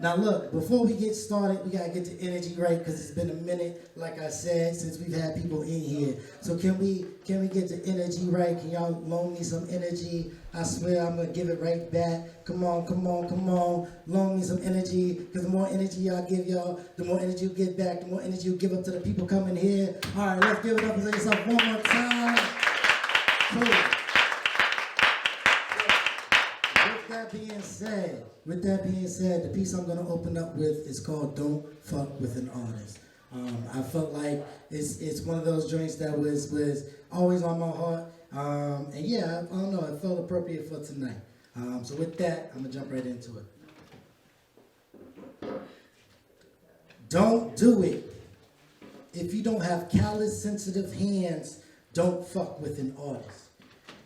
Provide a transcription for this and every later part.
Now look, before we get started, we gotta get the energy right because it's been a minute, like I said, since we've had people in here. So can we get the energy right? Can y'all loan me some energy? I swear I'm gonna give it right back. Come on, come on, come on. Loan me some energy, because the more energy y'all give y'all, the more energy you get back, the more energy you give up to the people coming here. All right, let's give it up for yourself one more time. Cool. With that being said, the piece I'm going to open up with is called Don't Fuck With an Artist. I felt like it's one of those joints that was always on my heart. And yeah, I don't know, it felt appropriate for tonight. So with that, I'm going to jump right into it. Don't do it. If you don't have callous, sensitive hands, don't fuck with an artist.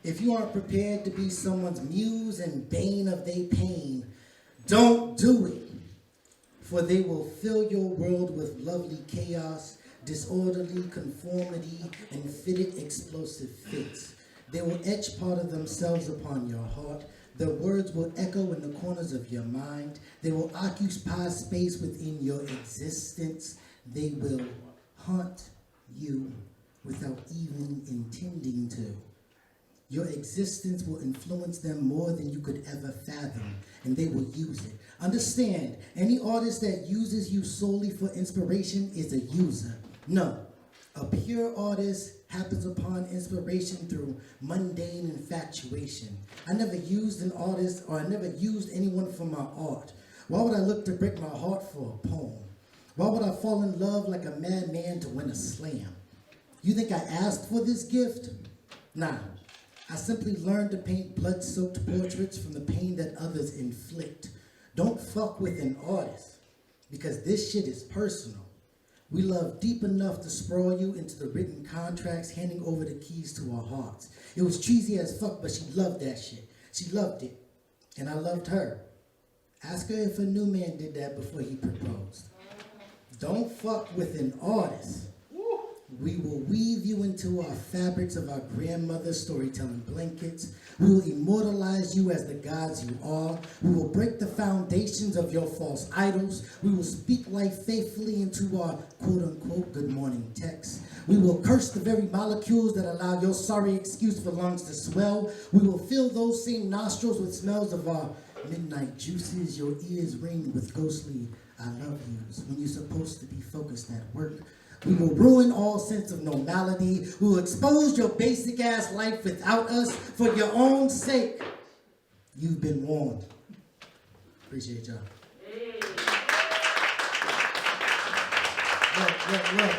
If you aren't prepared to be someone's muse and bane of their pain, don't do it. For they will fill your world with lovely chaos, disorderly conformity, and fitted explosive fits. They will etch part of themselves upon your heart. Their words will echo in the corners of your mind. They will occupy space within your existence. They will haunt you without even intending to. Your existence will influence them more than you could ever fathom, and they will use it. Understand, any artist that uses you solely for inspiration is a user. No, a pure artist happens upon inspiration through mundane infatuation. I never used an artist, or I never used anyone for my art. Why would I look to break my heart for a poem? Why would I fall in love like a madman to win a slam? You think I asked for this gift? Nah. I simply learned to paint blood-soaked portraits from the pain that others inflict. Don't fuck with an artist, because this shit is personal. We love deep enough to sprawl you into the written contracts, handing over the keys to our hearts. It was cheesy as fuck, but she loved that shit. She loved it, and I loved her. Ask her if a new man did that before he proposed. Don't fuck with an artist. We will weave you into our fabrics of our grandmother's storytelling blankets. We will immortalize you as the gods you are. We will break the foundations of your false idols. We will speak life faithfully into our quote-unquote good morning text. We will curse the very molecules that allow your sorry excuse for lungs to swell. We will fill those same nostrils with smells of our midnight juices. Your ears ring with ghostly I love yous when you're supposed to be focused at work. We will ruin all sense of normality. We will expose your basic ass life without us for your own sake. You've been warned. Appreciate y'all. Look.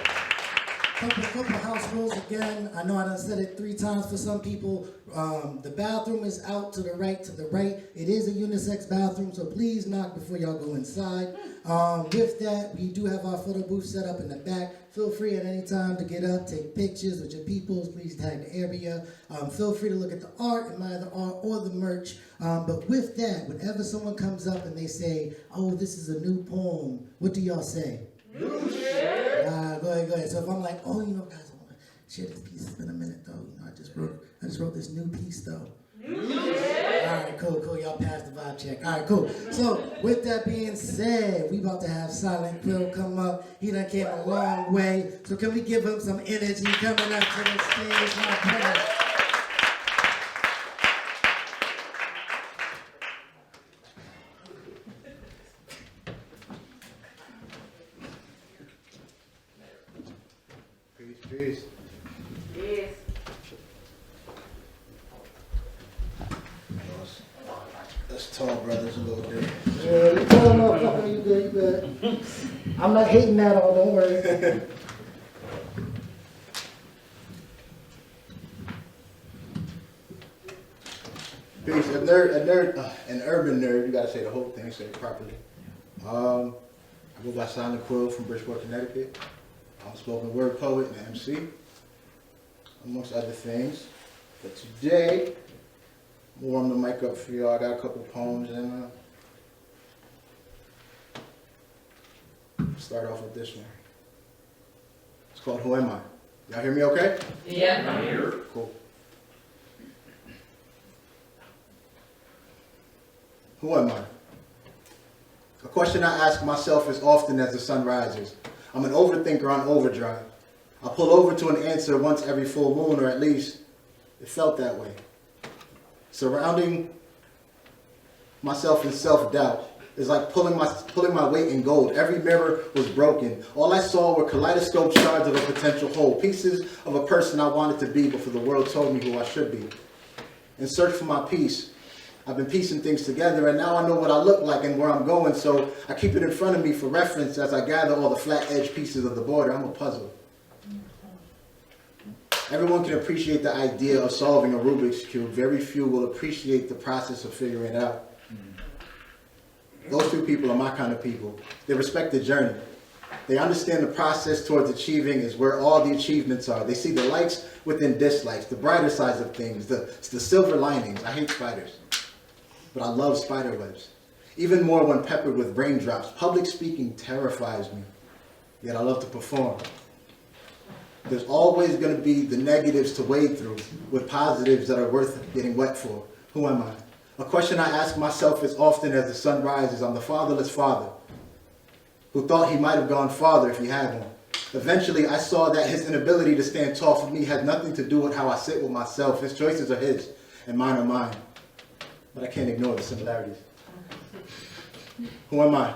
Couple house rules again. I know I done said it 3 times for some people. The bathroom is out to the right, It is a unisex bathroom, so please knock before y'all go inside. With that, we do have our photo booth set up in the back. Feel free at any time to get up, take pictures with your peoples. Please tag the area. Feel free to look at the art, admire the art or the merch. But with that, whenever someone comes up and they say, oh, this is a new poem, what do y'all say? New shit. Go ahead. So if I'm like, oh, guys, I want to share this piece. It's been a minute though. I just wrote this new piece though. New shit. All right, cool. Y'all passed the vibe check. All right, cool. So with that being said, we about to have Silent Quill come up. He done came a long way. So can we give him some energy coming up to the stage, my brother? Peace. Yes. Us tall brothers a little bit. Yeah, you tell him, motherfucker, you good. I'm not hating that all, don't worry. Peace. An urban nerd, you gotta say the whole thing, say it properly. I go by Silent Quill from Bridgeport, Connecticut. I'm a spoken word poet and MC, amongst other things. But today, I'm gonna warm the mic up for y'all. I got a couple poems and start off with this one. It's called Who Am I? Y'all hear me okay? Yeah. I'm here. Cool. Who am I? A question I ask myself as often as the sun rises. I'm an overthinker on overdrive. I pull over to an answer once every full moon, or at least it felt that way. Surrounding myself in self-doubt is like pulling my weight in gold. Every mirror was broken. All I saw were kaleidoscope shards of a potential whole, pieces of a person I wanted to be before the world told me who I should be. In search for my peace, I've been piecing things together, and now I know what I look like and where I'm going, so I keep it in front of me for reference as I gather all the flat edge pieces of the border. I'm a puzzle. Everyone can appreciate the idea of solving a Rubik's Cube. Very few will appreciate the process of figuring it out. Those two people are my kind of people. They respect the journey. They understand the process towards achieving is where all the achievements are. They see the likes within dislikes, the brighter sides of things, the silver linings. I hate spiders, but I love spider webs. Even more when peppered with raindrops. Public speaking terrifies me, yet I love to perform. There's always going to be the negatives to wade through with positives that are worth getting wet for. Who am I? A question I ask myself as often as the sun rises. I'm the fatherless father who thought he might have gone farther if he had one. Eventually, I saw that his inability to stand tall for me had nothing to do with how I sit with myself. His choices are his, and mine are mine. But I can't ignore the similarities. Who am I?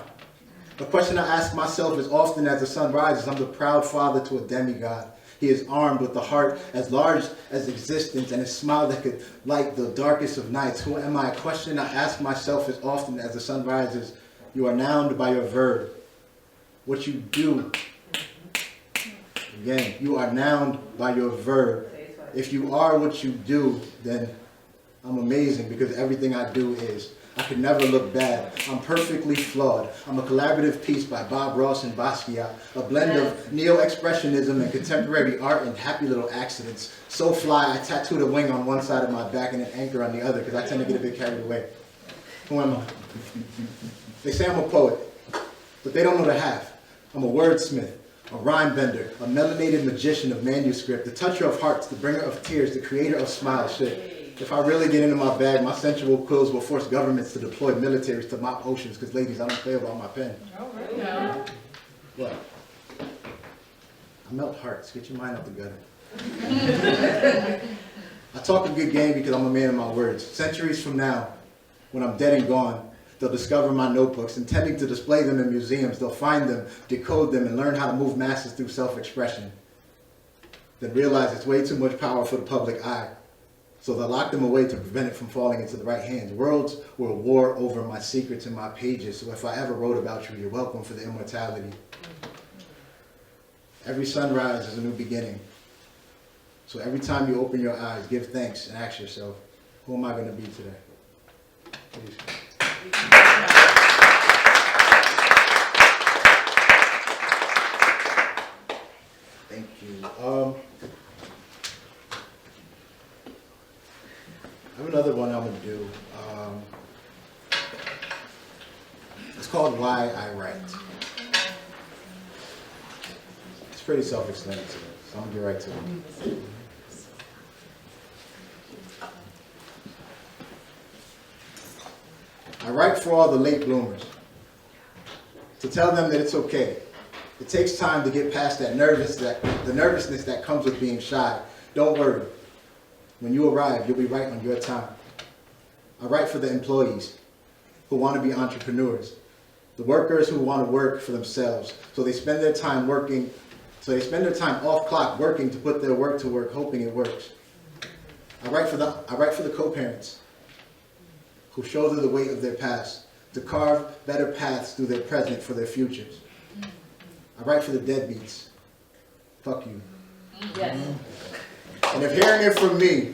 A question I ask myself as often as the sun rises. I'm the proud father to a demigod. He is armed with a heart as large as existence and a smile that could light the darkest of nights. Who am I? A question I ask myself as often as the sun rises. You are noun by your verb. What you do. Again, you are noun by your verb. If you are what you do, then I'm amazing because everything I do is. I could never look bad. I'm perfectly flawed. I'm a collaborative piece by Bob Ross and Basquiat, a blend of neo-expressionism and contemporary art and happy little accidents. So fly, I tattooed a wing on one side of my back and an anchor on the other because I tend to get a bit carried away. Who am I? They say I'm a poet, but they don't know the half. I'm a wordsmith, a rhyme bender, a melanated magician of manuscript, the toucher of hearts, the bringer of tears, the creator of smiles. Shit. If I really get into my bag, my sensual quills will force governments to deploy militaries to mop oceans, because ladies, I don't play about my pen. No. What? I melt hearts. Get your mind out the gutter. I talk a good game because I'm a man of my words. Centuries from now, when I'm dead and gone, they'll discover my notebooks, intending to display them in museums. They'll find them, decode them, and learn how to move masses through self-expression. Then realize it's way too much power for the public eye. So they'll lock them away to prevent it from falling into the right hands. Worlds will war over my secrets and my pages. So if I ever wrote about you, you're welcome for the immortality. Every sunrise is a new beginning. So every time you open your eyes, give thanks and ask yourself, who am I going to be today? Please. Thank you. I have another one I'm going to do. It's called Why I Write. It's pretty self-explanatory, so I'm going to get right to it. I write for all the late bloomers, to tell them that it's okay. It takes time to get past the nervousness that comes with being shy. Don't worry. When you arrive, you'll be right on your time. I write for the employees who want to be entrepreneurs, the workers who want to work for themselves, so they spend their time working, so they spend their time off clock working to put their work to work, hoping it works. I write for the co-parents who shoulder the weight of their past, to carve better paths through their present for their futures. I write for the deadbeats. Fuck you. Yes. And if hearing it from me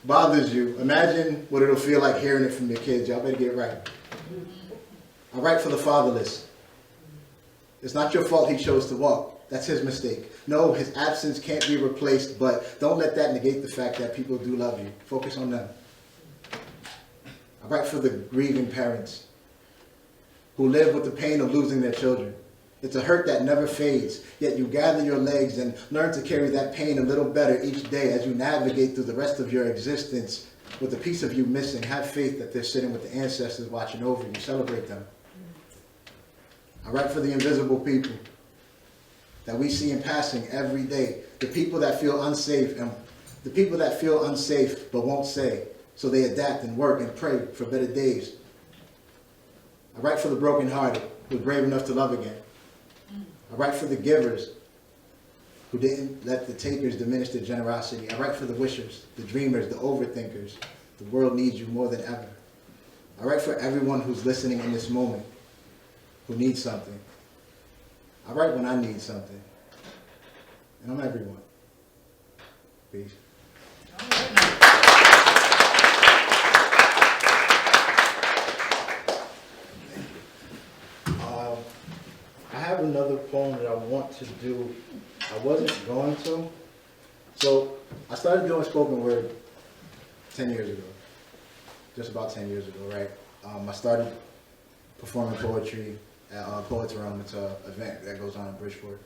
bothers you, imagine what it'll feel like hearing it from your kids. Y'all better get it right. I write for the fatherless. It's not your fault he chose to walk. That's his mistake. No, his absence can't be replaced, but don't let that negate the fact that people do love you. Focus on them. I write for the grieving parents who live with the pain of losing their children. It's a hurt that never fades, yet you gather your legs and learn to carry that pain a little better each day as you navigate through the rest of your existence with a piece of you missing. Have faith that they're sitting with the ancestors watching over you. Celebrate them. I write for the invisible people that we see in passing every day. The people that feel unsafe but won't say, so they adapt and work and pray for better days. I write for the brokenhearted who are brave enough to love again. I write for the givers who didn't let the takers diminish their generosity. I write for the wishers, the dreamers, the overthinkers. The world needs you more than ever. I write for everyone who's listening in this moment, who needs something. I write when I need something. And I'm everyone. Peace. I have another poem that I want to do. I wasn't going to. So I started doing spoken word 10 years ago. Just about 10 years ago, right? I started performing poetry at Poets Realm. It's an event that goes on in Bridgeport.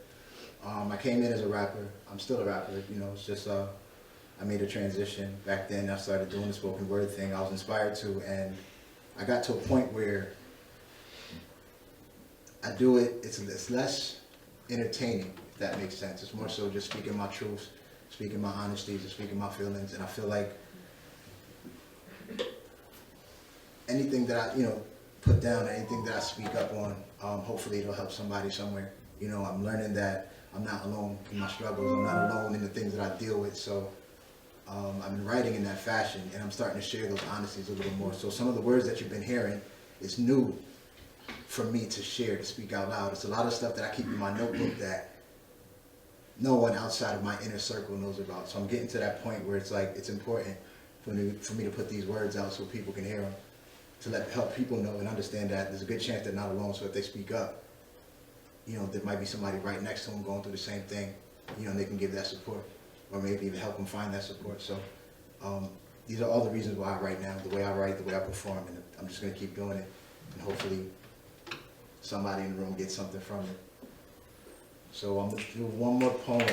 I came in as a rapper. I'm still a rapper, you know, it's just I made a transition. Back then I started doing the spoken word thing. I was inspired to, and I got to a point where I do it, it's less entertaining, if that makes sense. It's more so just speaking my truths, speaking my honesties, and speaking my feelings, and I feel like anything that I, put down, anything that I speak up on, hopefully it'll help somebody somewhere. You know, I'm learning that I'm not alone in my struggles, I'm not alone in the things that I deal with, so I've been writing in that fashion, and I'm starting to share those honesties a little more. So some of the words that you've been hearing, it's new for me to share, to speak out loud. It's a lot of stuff that I keep in my notebook that no one outside of my inner circle knows about. So I'm getting to that point where it's like, it's important for me to put these words out so people can hear them, to help people know and understand that there's a good chance they're not alone. So if they speak up, there might be somebody right next to them going through the same thing, and they can give that support, or maybe even help them find that support. So these are all the reasons why I write now, the way I write, the way I perform, and I'm just going to keep doing it, and hopefully somebody in the room gets something from it. So I'm going to do one more poem.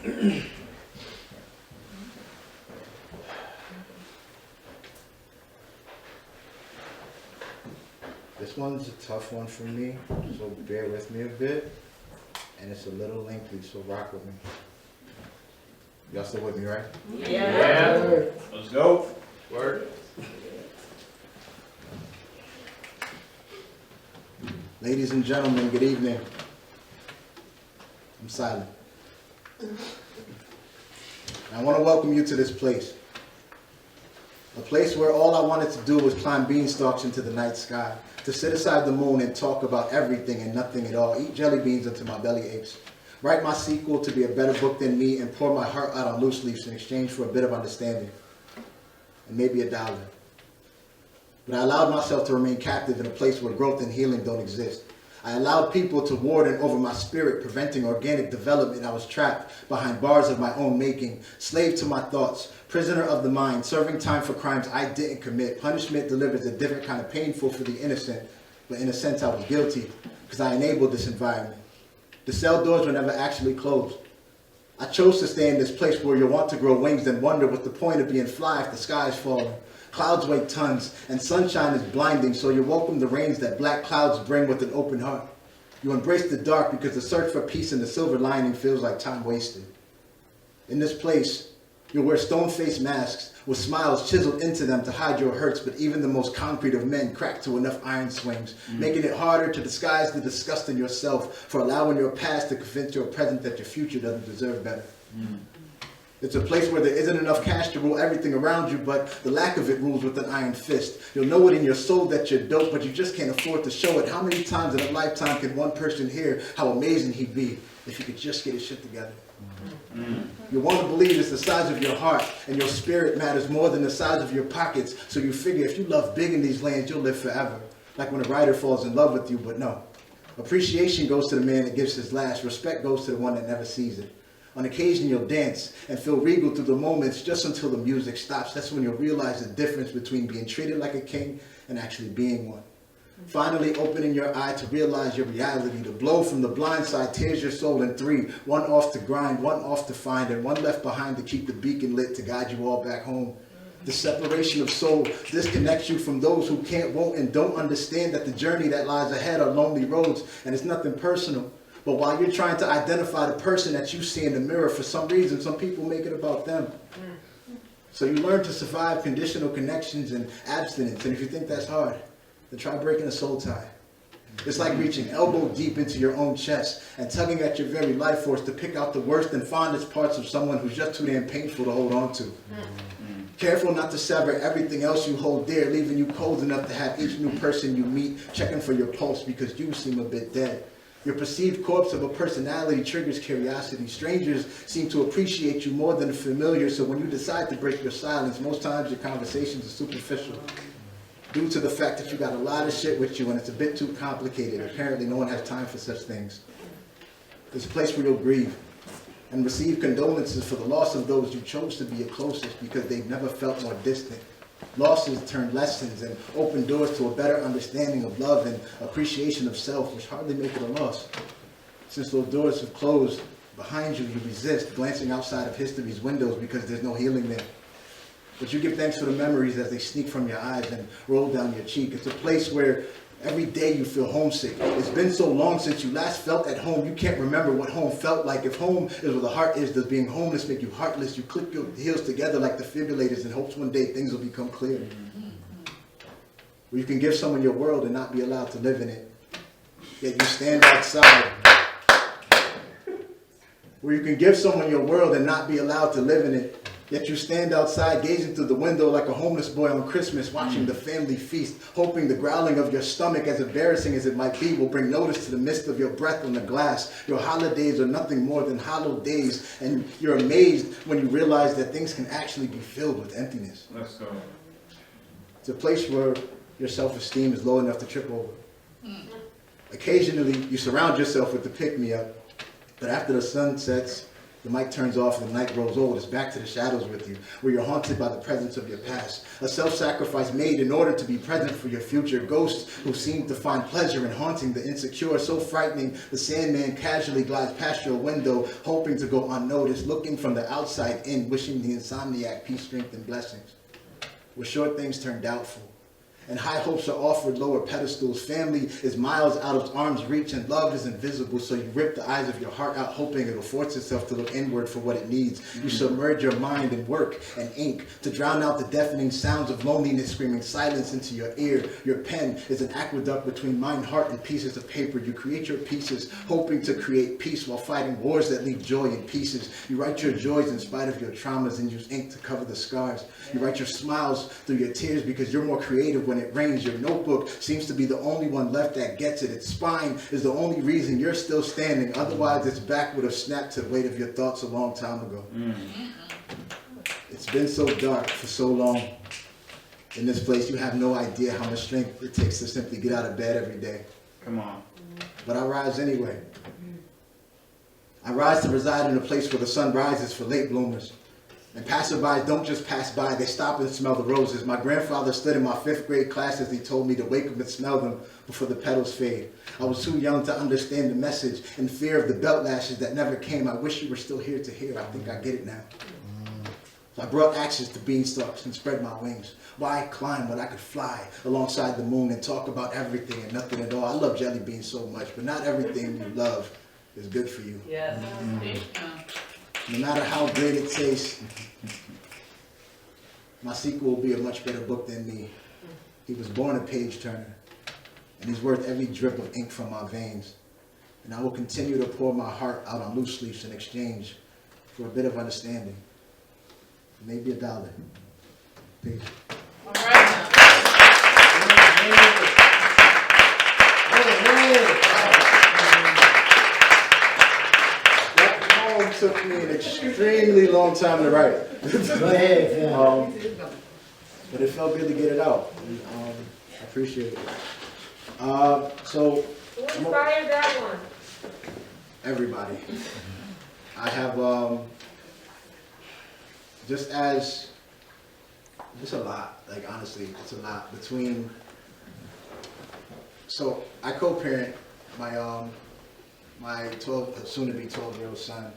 Please. This one's a tough one for me, so bear with me a bit. And it's a little lengthy, so rock with me. Y'all still with me, right? Yeah. Let's go. Word. Ladies and gentlemen, good evening. I'm silent. I want to welcome you to this place. A place where all I wanted to do was climb beanstalks into the night sky, to sit aside the moon and talk about everything and nothing at all, eat jelly beans until my belly aches, write my sequel to be a better book than me, and pour my heart out on loose leaves in exchange for a bit of understanding, and maybe $1. But I allowed myself to remain captive in a place where growth and healing don't exist. I allowed people to warden over my spirit, preventing organic development. I was trapped behind bars of my own making, slave to my thoughts, prisoner of the mind, serving time for crimes I didn't commit. Punishment delivers a different kind of painful for the innocent, but in a sense I was guilty because I enabled this environment. The cell doors were never actually closed. I chose to stay in this place where you'll want to grow wings and wonder what's the point of being fly if the sky is falling. Clouds weigh tons, and sunshine is blinding, so you welcome the rains that black clouds bring with an open heart. You embrace the dark because the search for peace in the silver lining feels like time wasted. In this place, you'll wear stone-faced masks with smiles chiseled into them to hide your hurts, but even the most concrete of men crack to enough iron swings, making it harder to disguise the disgust in yourself for allowing your past to convince your present that your future doesn't deserve better. It's a place where there isn't enough cash to rule everything around you, but the lack of it rules with an iron fist. You'll know it in your soul that you're dope, but you just can't afford to show it. How many times in a lifetime can one person hear how amazing he'd be if he could just get his shit together? You want to believe it's the size of your heart, and your spirit matters more than the size of your pockets, so you figure if you love big in these lands, you'll live forever. Like when a writer falls in love with you, but no. Appreciation goes to the man that gives his last. Respect goes to the one that never sees it. On occasion, you'll dance and feel regal through the moments just until the music stops. That's when you'll realize the difference between being treated like a king and actually being one. Finally opening your eye to realize your reality. The blow from the blind side tears your soul in three. One off to grind, one off to find, and one left behind to keep the beacon lit to guide you all back home. The separation of soul disconnects you from those who can't, won't, and don't understand that the journey that lies ahead are lonely roads, and it's nothing personal. But while you're trying to identify the person that you see in the mirror, for some reason, some people make it about them. So you learn to survive conditional connections and abstinence, and if you think that's hard, then try breaking a soul tie. It's like reaching elbow deep into your own chest and tugging at your very life force to pick out the worst and fondest parts of someone who's just too damn painful to hold on to. Careful not to sever everything else you hold dear, leaving you cold enough to have each new person you meet checking for your pulse because you seem a bit dead. Your perceived corpse of a personality triggers curiosity. Strangers seem to appreciate you more than familiar, so when you decide to break your silence, most times your conversations are superficial. Due to the fact that you got a lot of shit with you and it's a bit too complicated. Apparently no one has time for such things. There's a place where you'll grieve and receive condolences for the loss of those you chose to be your closest because they've never felt more distant. Losses turn lessons and open doors to a better understanding of love and appreciation of self, which hardly make it a loss. Since those doors have closed behind you, you resist glancing outside of history's windows because there's no healing there. But you give thanks for the memories as they sneak from your eyes and roll down your cheek. It's a place where every day you feel homesick. It's been so long since you last felt at home, you can't remember what home felt like. If home is where the heart is, does being homeless make you heartless? You click your heels together like defibrillators in hopes one day things will become clear. Where you can give someone your world and not be allowed to live in it. Yet you stand outside. Where you can give someone your world and not be allowed to live in it. Yet you stand outside gazing through the window like a homeless boy on Christmas, watching the family feast, hoping the growling of your stomach, as embarrassing as it might be, will bring notice to the mist of your breath on the glass. Your holidays are nothing more than hollow days, and you're amazed when you realize that things can actually be filled with emptiness. Let's go. It's a place where your self-esteem is low enough to trip over. Occasionally, you surround yourself with the pick-me-up, but after the sun sets, the mic turns off and the night grows old. It's back to the shadows with you, where you're haunted by the presence of your past. A self-sacrifice made in order to be present for your future. Ghosts who seem to find pleasure in haunting the insecure. So frightening, the Sandman casually glides past your window, hoping to go unnoticed, looking from the outside in, wishing the insomniac peace, strength, and blessings. Where short things turn doubtful, and high hopes are offered lower pedestals. Family is miles out of arm's reach, and love is invisible, so you rip the eyes of your heart out, hoping it'll force itself to look inward for what it needs. You submerge your mind in work and ink to drown out the deafening sounds of loneliness, screaming silence into your ear. Your pen is an aqueduct between mind, heart, and pieces of paper. You create your pieces, hoping to create peace while fighting wars that leave joy in pieces. You write your joys in spite of your traumas and use ink to cover the scars. You write your smiles through your tears because you're more creative when it rains. Your notebook seems to be the only one left that gets it. Its spine is the only reason you're still standing. Otherwise, its back would have snapped to the weight of your thoughts a long time ago. It's been so dark for so long. In this place, you have no idea how much strength it takes to simply get out of bed every day. Come on. But I rise anyway. I rise to reside in a place where the sun rises for late bloomers. And passerbys don't just pass by, they stop and smell the roses. My grandfather stood in my 5th grade class as he told me to wake up and smell them before the petals fade. I was too young to understand the message, in fear of the belt lashes that never came. I wish you were still here to hear. I think I get it now. So I brought axes to beanstalks and spread my wings. Why climb when I could fly alongside the moon and talk about everything and nothing at all? I love jelly beans so much, but not everything you love is good for you. Yes. No matter how great it tastes, my sequel will be a much better book than me. He was born a page turner, and he's worth every drip of ink from my veins. And I will continue to pour my heart out on loose leaves in exchange for a bit of understanding. Maybe $1. Peace. All right now. Took me an extremely long time to write. Go ahead, yeah. But it felt good to get it out. I appreciate it. So Who inspired that one? everybody, I have just as it's a lot. Like honestly, it's a lot between. So I co-parent my 12, soon-to-be 12-year-old son.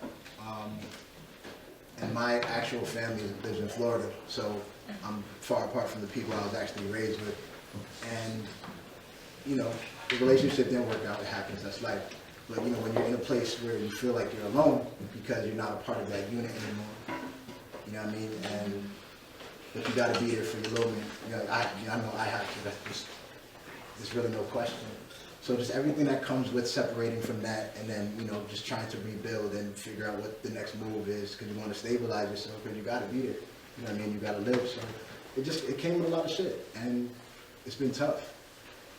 And my actual family lives in Florida, so I'm far apart from the people I was actually raised with. And, you know, the relationship didn't work out, it happens, that's life. But, you know, when you're in a place where you feel like you're alone because you're not a part of that unit anymore, you know what I mean? And, but you gotta be there for your little man. You know, I know I have to, that's just, there's really no question. So just everything that comes with separating from that and then, you know, just trying to rebuild and figure out what the next move is because you want to stabilize yourself because you got to be there. You know what I mean? You got to live. So it came with a lot of shit and it's been tough.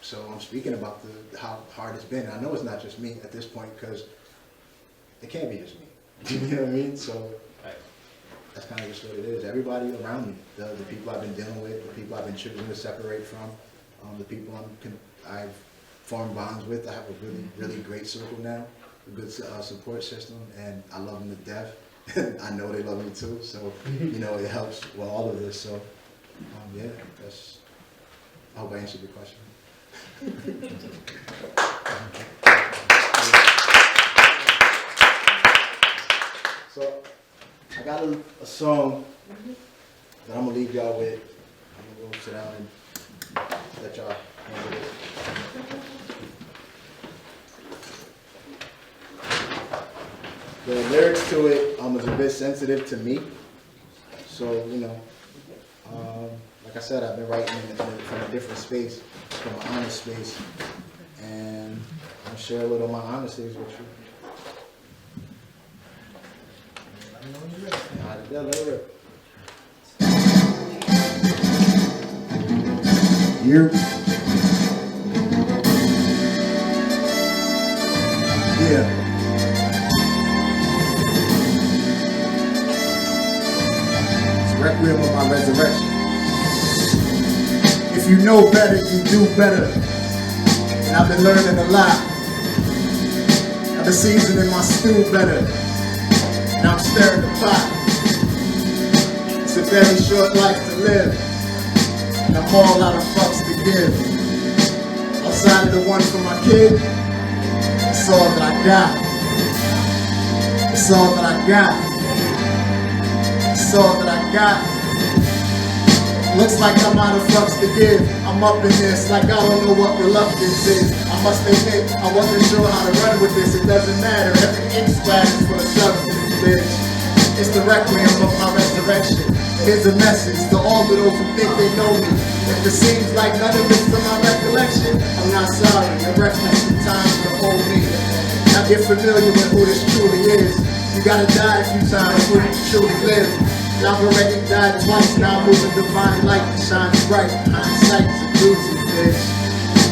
So I'm speaking about how hard it's been. I know it's not just me at this point because it can't be just me. You know what I mean? So that's kind of just what it is. Everybody around me, the people I've been dealing with, the people I've been choosing to separate from, the people I've formed bonds with. I have a really, really great circle now, a good support system, and I love them to death. And I know they love me too, so, you know, it helps with all of this. So, yeah, I hope I answered your question. So, I got a song that I'm gonna leave y'all with. I'm gonna go sit down and let y'all handle this. The lyrics to it was a bit sensitive to me. So, you know, like I said, I've been writing from a different space, from an honest space. And I'll share a little of my honesties with you. Let it rip. Yeah. Requiem of my resurrection. If you know better, you do better. And I've been learning a lot. I've been seasoning my stew better. And I'm stirring the pot. It's a very short life to live. And I'm all out of fucks to give. Outside of the one for my kid, it's all that I got. It's all that I got. It's all that I got. Looks like I'm out of fucks to give. I'm up in this like I don't know what reluctance is. I must admit, I wasn't sure how to run with this. It doesn't matter, every ink splash is for the substance, bitch. It's the requiem of my resurrection. Here's a message to all of those who think they know me. If it seems like none of it's to my recollection, I'm not sorry. The reference to times will hold me. Now get familiar with who this truly is. You gotta die a few times before you truly live. I've already died twice, now I'm moving divine light that shines bright. Hindsight's a doozy, bitch.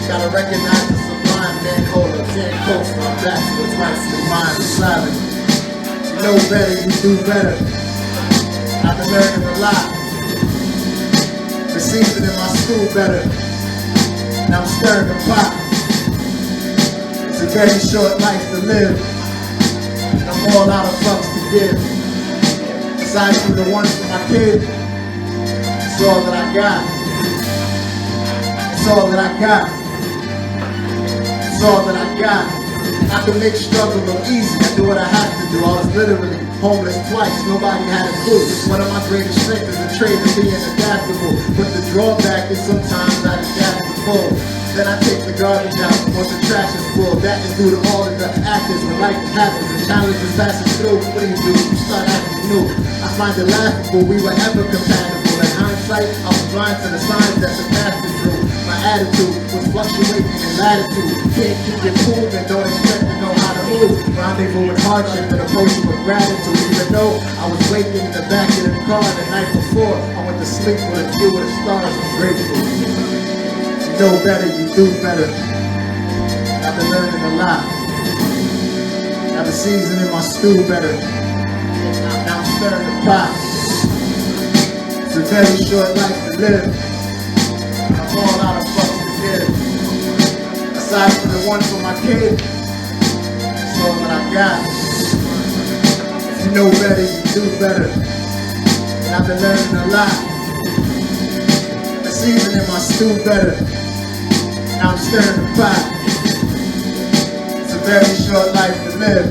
Gotta recognize the sublime manholder. Can't coast my back to what's rightfully mine. I'm silent. You know better, you do better. I've been learning a lot. Been seasoning my stew better. Now I'm stirring the pot. It's a very short life to live. And I'm all out of fucks to give. Aside from the one for my kid, it's all that I got. It's all that I got. It's all that I got. I can make struggle look easy. I do what I have to do. I was literally homeless twice. Nobody had a clue. One of my greatest strengths is a trait of being adaptable. But the drawback is sometimes I adapt to full. Then I take the garbage out once the trash is full. That is due to all of the actors when life happens and challenges passing through. What do? You start acting new. I find it laughable we were ever compatible. In hindsight, I was blind to the signs that surpassed the truth. My attitude was fluctuating in latitude. Can't keep it cool and don't expect to know how to move. Rendezvous with hardship and approach it with gratitude. Even though I was waking in the back of the car the night before, I went to sleep with a view of the stars. I'm grateful. You know better, you do better. I've been learning a lot. I've been seasoning my stew better. Now I'm stirring the pot. It's a very short life to live. I'm all out of fucks to give. Aside from the one for my kid, it's all that I got. If you know better, you do better. And I've been learning a lot. I've been seasoning my stew better. Now I'm stirring the pot. It's a very short life to live.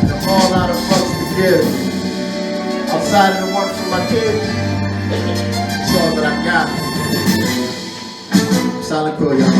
And I'm all out of fucks to give. Outside of the one for my kid, That's all that I got. Silent Quill, y'all.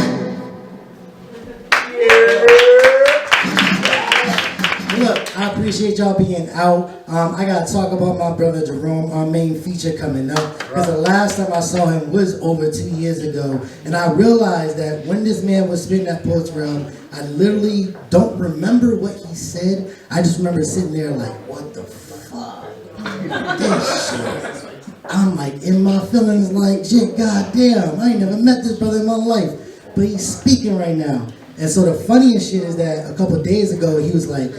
Look, I appreciate y'all being out. I gotta talk about my brother Jerome, our main feature coming up. Because the last time I saw him was over 2 years ago. And I realized that when this man was spitting that poetry realm, I literally don't remember what he said. I just remember sitting there like, what the fuck? This shit. I'm like in my feelings like, shit, goddamn, I ain't never met this brother in my life. But he's speaking right now. And so the funniest shit is that a couple days ago, he was like,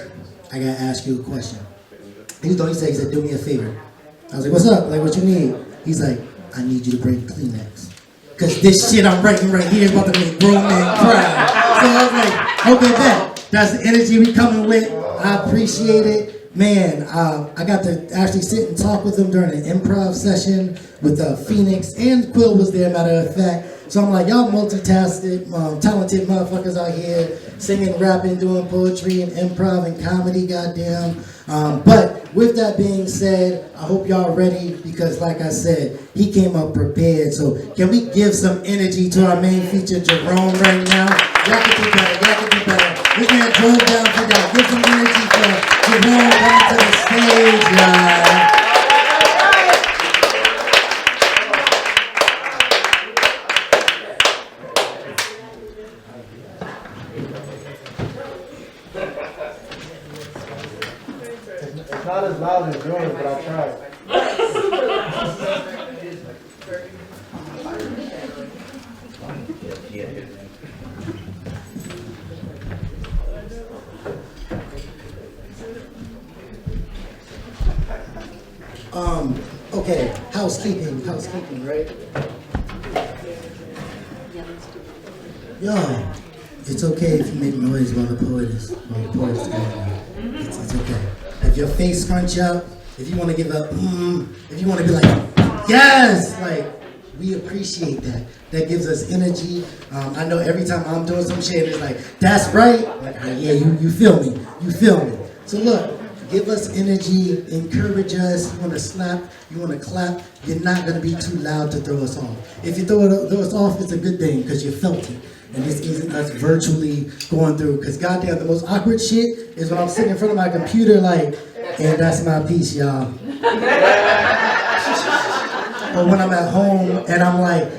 I gotta ask you a question. He said, do me a favor. I was like, what's up? Like, what you need? He's like, I need you to bring Kleenex. Cause this shit I'm writing right here is about to make grown men cry. So I was like, okay, that's the energy we coming with. I appreciate it. Man, I got to actually sit and talk with him during an improv session with Phoenix, and Quill was there, matter of fact. So I'm like, y'all multitasking, talented motherfuckers out here, singing, rapping, doing poetry and improv and comedy, goddamn. But with that being said, I hope y'all ready, because like I said, he came up prepared. So can we give some energy to our main feature, Jerome, right now? Y'all can do better, y'all can do better. This man drove down for y'all. Give some energy for Jerome coming to the stage, y'all. It's not as loud as yours, but I tried. Okay, housekeeping, right? Yo, it's okay if you make noise while the poet is going on. It's okay. If your face scrunch up, if you want to give up, if you want to be like, yes, like, we appreciate that. That gives us energy. I know every time I'm doing some shit, it's like, that's right. Like, yeah, you feel me. You feel me. So look, give us energy, encourage us. You want to slap, you want to clap. You're not going to be too loud to throw us off. If you throw us off, it's a good thing because you felt it. And this isn't us virtually going through. Because goddamn, the most awkward shit is when I'm sitting in front of my computer like, and that's my piece, y'all. Or when I'm at home and I'm like,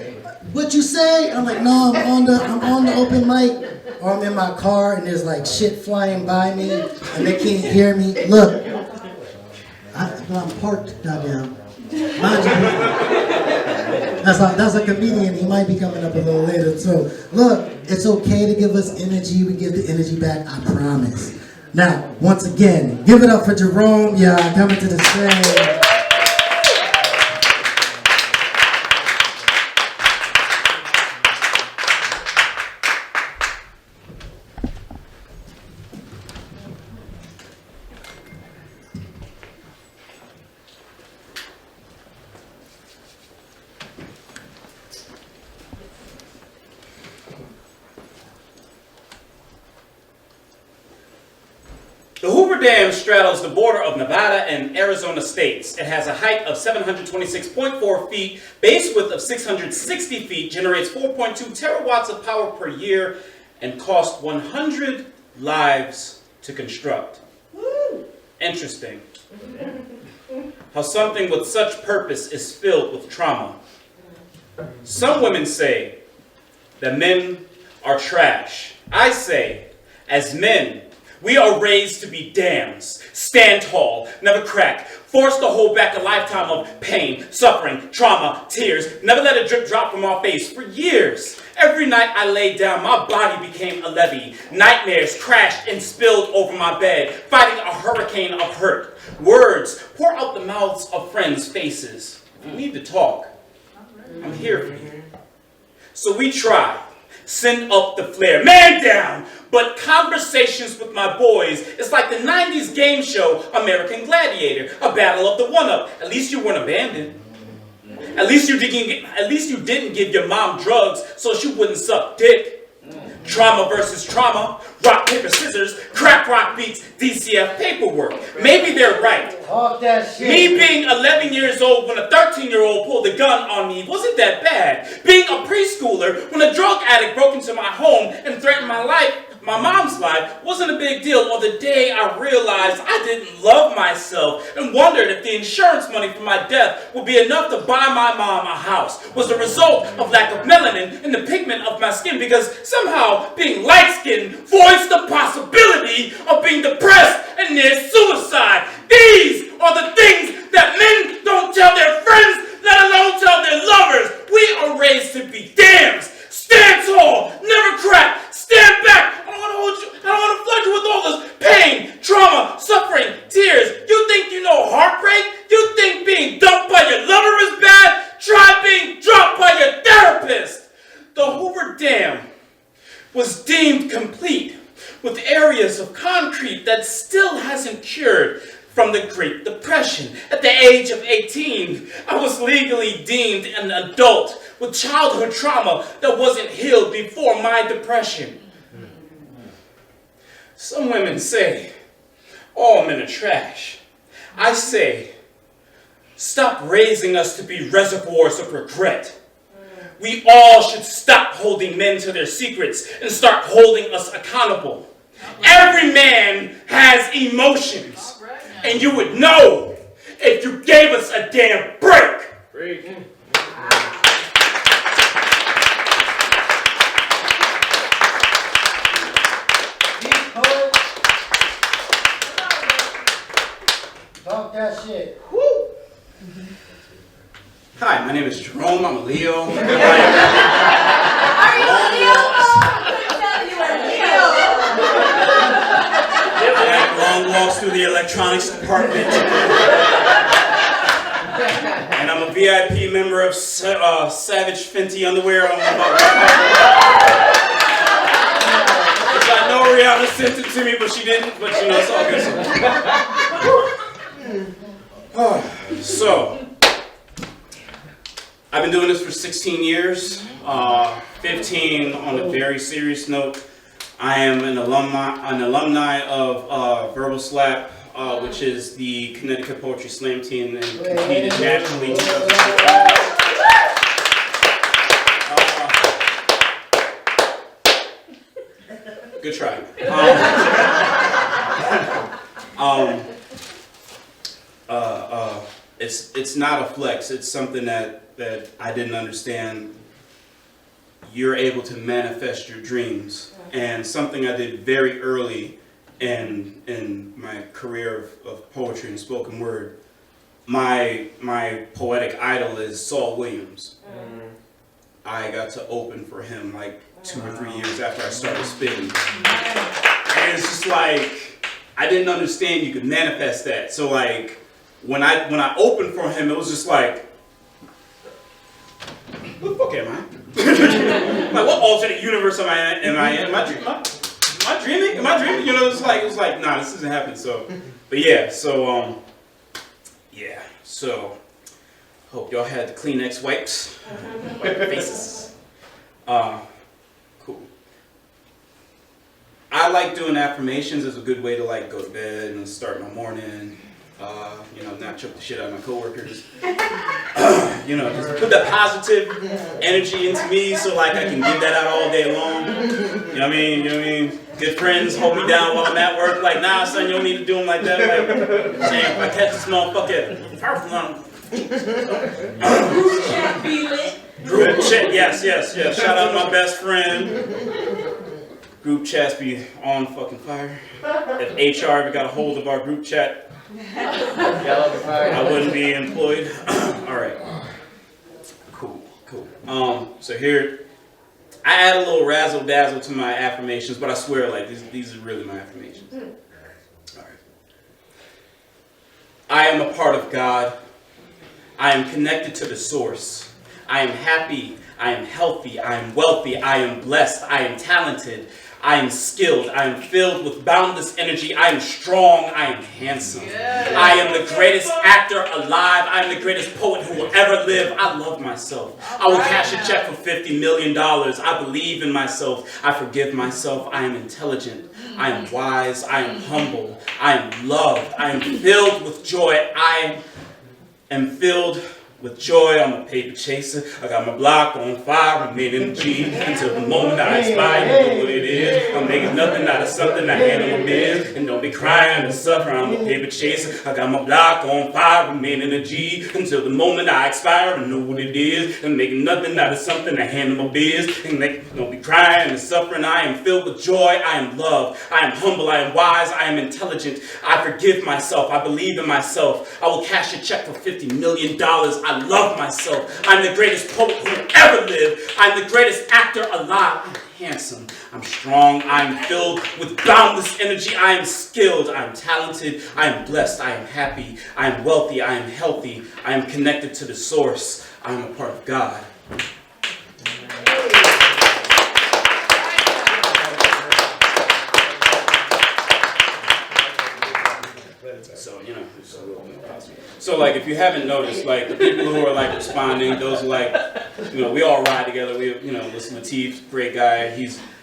what you say? I'm like, no, I'm on the open mic. Or I'm in my car and there's like shit flying by me and they can't hear me. Look, I'm parked, goddamn. Mind you, that's a comedian. He might be coming up a little later. So look, it's okay to give us energy. We give the energy back, I promise. Now, once again, give it up for Jerome. Yeah, coming to the stage. The Hoover Dam straddles the border of Nevada and Arizona states. It has a height of 726.4 feet, base width of 660 feet, generates 4.2 terawatts of power per year, and cost 100 lives to construct. Woo! Interesting. How something with such purpose is filled with trauma. Some women say that men are trash. I say, as men, we are raised to be dams, stand tall, never crack, forced to hold back a lifetime of pain, suffering, trauma, tears, never let a drip drop from our face for years. Every night I laid down, my body became a levee. Nightmares crashed and spilled over my bed, fighting a hurricane of hurt. Words pour out the mouths of friends' faces. If you need to talk, I'm here for you. So we try. Send up the flare. Man down! But conversations with my boys, it's like the 90s game show American Gladiator, a battle of the one-up. At least you weren't abandoned. At least you didn't give your mom drugs so she wouldn't suck dick. Trauma versus trauma. rock, paper, scissors, crack rock beats, DCF paperwork. Maybe they're right. Talk that shit. Me being 11 years old when a 13-year-old pulled a gun on me wasn't that bad. Being a preschooler when a drug addict broke into my home and threatened my mom's life, wasn't a big deal on the day I realized I didn't love myself and wondered if the insurance money for my death would be enough to buy my mom a house. Was the result of lack of melanin in the pigment of my skin, because somehow being light-skinned voiced the possibility of being depressed and near suicide. These are the things that men don't tell their friends, let alone tell their lovers. We are raised to be dams. Stand tall, never crack, stand back. I don't want to hold you, I don't want to flood you with all this pain, trauma, suffering, tears. You think you know heartbreak? You think being dumped by your lover is bad? Try being dropped by your therapist. The Hoover Dam was deemed complete with areas of concrete that still hasn't cured from the Great Depression. At the age of 18, I was legally deemed an adult with childhood trauma that wasn't healed before my depression. Some women say, all men are trash. I say, stop raising us to be reservoirs of regret. We all should stop holding men to their secrets and start holding us accountable. Every man has emotions, and you would know if you gave us a damn break. Talk that shit. Woo. Hi, my name is Jerome. I'm a Leo. Are you a Leo? You are Leo. I have long walks through the electronics department. And I'm a VIP member of Savage Fenty underwear. Which I know Rihanna sent it to me, but she didn't. But you know, it's all good. So, I've been doing this for 16 years. 15 on a very serious note. I am an alumni of Verbal Slap, which is the Connecticut Poetry Slam team, and competed nationally. Good try. It's not a flex. It's something that I didn't understand. You're able to manifest your dreams, and something I did very early in my career of poetry and spoken word. My poetic idol is Saul Williams. I got to open for him like 2 or 3 years after I started spitting, and it's just like I didn't understand you could manifest that. So like when I opened for him, it was just like, what the fuck am I? Like, what alternate universe am I in? Am I dreaming? Am I dreaming? You know, it was like, nah, this isn't happening. So, but yeah, so so hope y'all had the Kleenex wipes, wipe your faces. Cool. I like doing affirmations as a good way to like go to bed and start my morning. You know, not choke the shit out of my coworkers. You know, just put that positive energy into me so like I can give that out all day long. You know what I mean? You know what I mean? Good friends hold me down while I'm at work. Like, nah, son, you don't need to do them like that. Like, saying, if I catch this motherfucker, Group chat be lit. Group chat, yes. Shout out my best friend. Group chats be on fucking fire. If HR ever got a hold of our group chat, I wouldn't be employed. All right. Cool. So here, I add a little razzle dazzle to my affirmations, but I swear, like these are really my affirmations. All right. I am a part of God. I am connected to the source. I am happy. I am healthy. I am wealthy. I am blessed. I am talented. I am skilled. I am filled with boundless energy. I am strong. I am handsome. I am the greatest actor alive. I am the greatest poet who will ever live. I love myself. I will cash a check for $50 million. I believe in myself. I forgive myself. I am intelligent. I am wise. I am humble. I am loved. I am filled with joy. I am filled with joy. I'm a paper chaser. I got my block on fire. Remaining G until the moment I expire. You know what it is. I'm making nothing out of something. I handle my biz. And don't be crying and suffering. I'm a paper chaser. I got my block on fire. Remaining a G until the moment I expire. You know what it is. I'm making nothing out of something. I handle my biz. And don't be crying and suffering. I am filled with joy. I am loved. I am humble. I am wise. I am intelligent. I forgive myself. I believe in myself. I will cash a check for $50 million. I love myself. I'm the greatest poet who will ever live. I'm the greatest actor alive. I'm handsome. I'm strong. I'm filled with boundless energy. I am skilled. I am talented. I am blessed. I am happy. I am wealthy. I am healthy. I am connected to the source. I am a part of God. So like, if you haven't noticed, like, the people who are like responding, those are like, we all ride together. We, this Latif, great guy.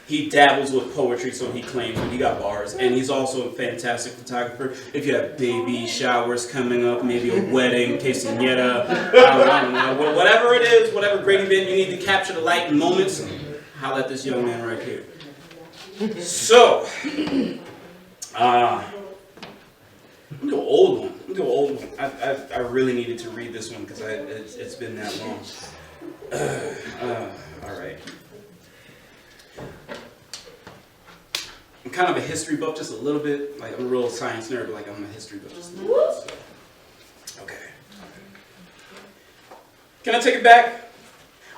He dabbles with poetry, so he claims that he got bars, and he's also a fantastic photographer. If you have baby showers coming up, maybe a wedding, quinceañera, I don't know, whatever it is, whatever great event you need to capture the light and moments, holla at this young man right here. So, I'm gonna do an old one. I really needed to read this one because it's been that long. All right. I'm kind of a history buff, just a little bit. Like, I'm a real science nerd, but like, I'm a history buff just a little bit. So. Okay. Can I take it back?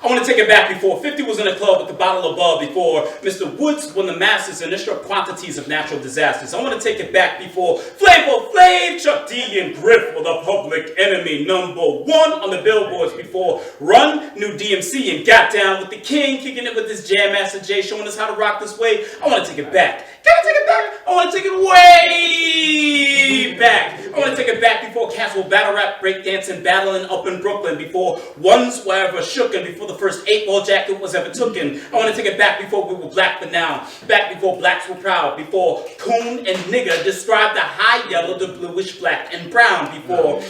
I want to take it back before 50 was in a club with the bottle above, before Mr. Woods won the Masters and initial quantities of natural disasters. I want to take it back before Flavor Flav, Chuck D, and Griff were the public enemy #1 on the billboards, before Run knew DMC and got down with the king, kicking it with his Jam Master Jay, showing us how to rock this way. I want to take it back. Can I take it back? I want to take it way back. I want to take it back before cats will battle rap, breakdancing, battling up in Brooklyn, before ones were ever shooken, before the first 8-ball jacket was ever tooken. I want to take it back before we were black but now, back before blacks were proud, before coon and nigger described the high yellow, the bluish black and brown, before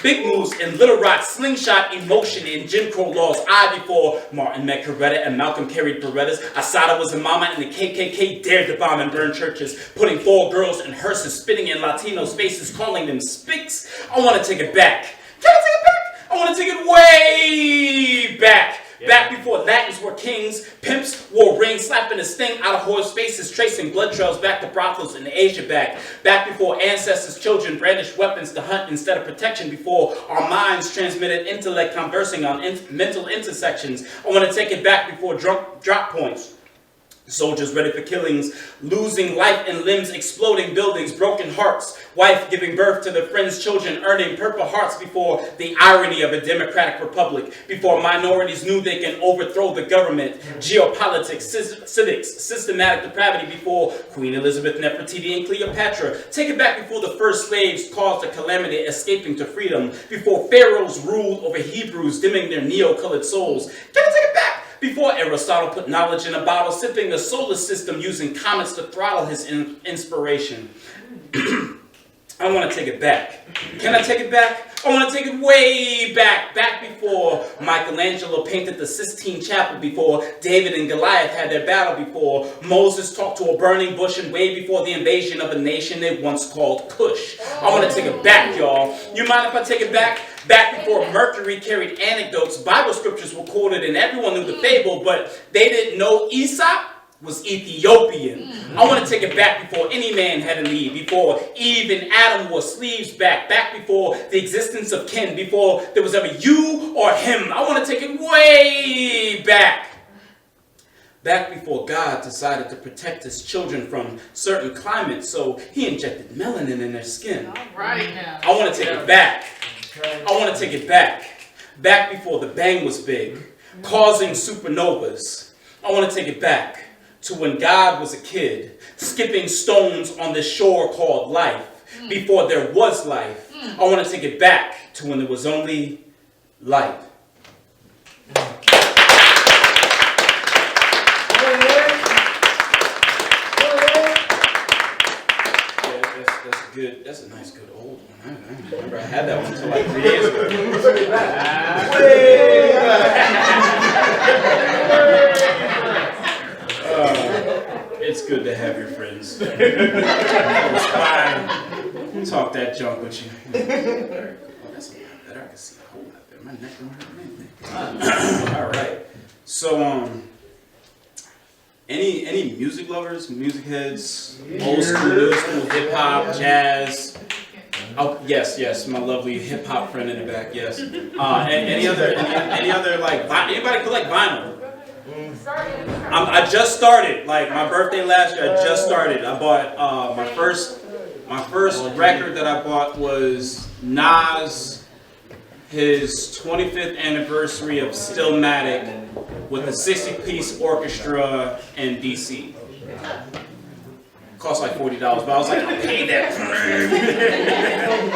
Big Moves and Little Rock, slingshot emotion in Jim Crow laws. Before Martin met Coretta and Malcolm carried Berettas. Asada was a mama and the KKK dared to bomb and burn churches, putting 4 girls in hearses, spitting in Latino faces, calling them spics. I want to take it back. Can I take it back? I want to take it way back. Back before Latins were kings, pimps wore rings, slapping a sting out of horse faces, tracing blood trails back to brothels in Asia back. Back before ancestors' children brandished weapons to hunt instead of protection, before our minds transmitted intellect conversing on mental intersections. I want to take it back before drop points. Soldiers ready for killings, losing life and limbs, exploding buildings, broken hearts. Wife giving birth to their friends' children, earning purple hearts, before the irony of a democratic republic. Before minorities knew they can overthrow the government. Geopolitics, civics, systematic depravity. Before Queen Elizabeth, Nefertiti, and Cleopatra. Take it back before the first slaves caused a calamity, escaping to freedom. Before pharaohs ruled over Hebrews, dimming their neo-colored souls. Can I take it back? Before Aristotle put knowledge in a bottle, sipping the solar system, using comets to throttle his inspiration. I want to take it back. Can I take it back? I want to take it way back. Back before Michelangelo painted the Sistine Chapel, before David and Goliath had their battle, before Moses talked to a burning bush, and way before the invasion of a nation they once called Kush. I want to take it back, y'all. You mind if I take it back? Back before Mercury carried anecdotes, Bible scriptures were quoted, and everyone knew the fable, but they didn't know Aesop was Ethiopian. I want to take it back before any man had a need, before Eve and Adam wore sleeves back before the existence of kin, before there was ever you or him. I want to take it way back. Back before God decided to protect his children from certain climates, so he injected melanin in their skin. All right now. I want to take it back. I want to take it back. Back before the bang was big, causing supernovas. I want to take it back. to when God was a kid, skipping stones on this shore called life, before there was life. I want to take it back to when there was only light. That's good. That's a nice, good old one. I don't remember I had that one until like 3 days ago. It's good to have your friends. It's fine. Talk that junk with you. Oh, that's a lot better. I can see a whole lot better. My neck don't hurt. All right. So, any music lovers, music heads, old school, new school, hip hop, jazz? Oh yes, my lovely hip hop friend in the back. Yes. Any other like anybody collect vinyl? I just started. Like my birthday last year, I just started. I bought my first record that I bought was Nas, his 25th anniversary of Stillmatic with a 60-piece orchestra in DC. Cost like $40, but I was like, I'll pay that.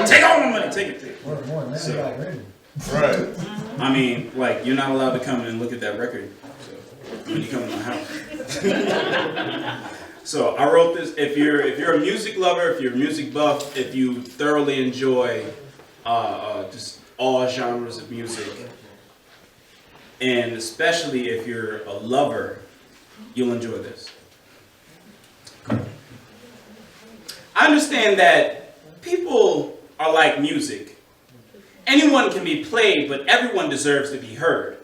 Take all my money, take it. So, Right. I mean, like you're not allowed to come and look at that record when you come to my house. So I wrote this. If you're a music lover, if you're a music buff, if you thoroughly enjoy just all genres of music, and especially if you're a lover, you'll enjoy this. I understand that people are like music. Anyone can be played, but everyone deserves to be heard.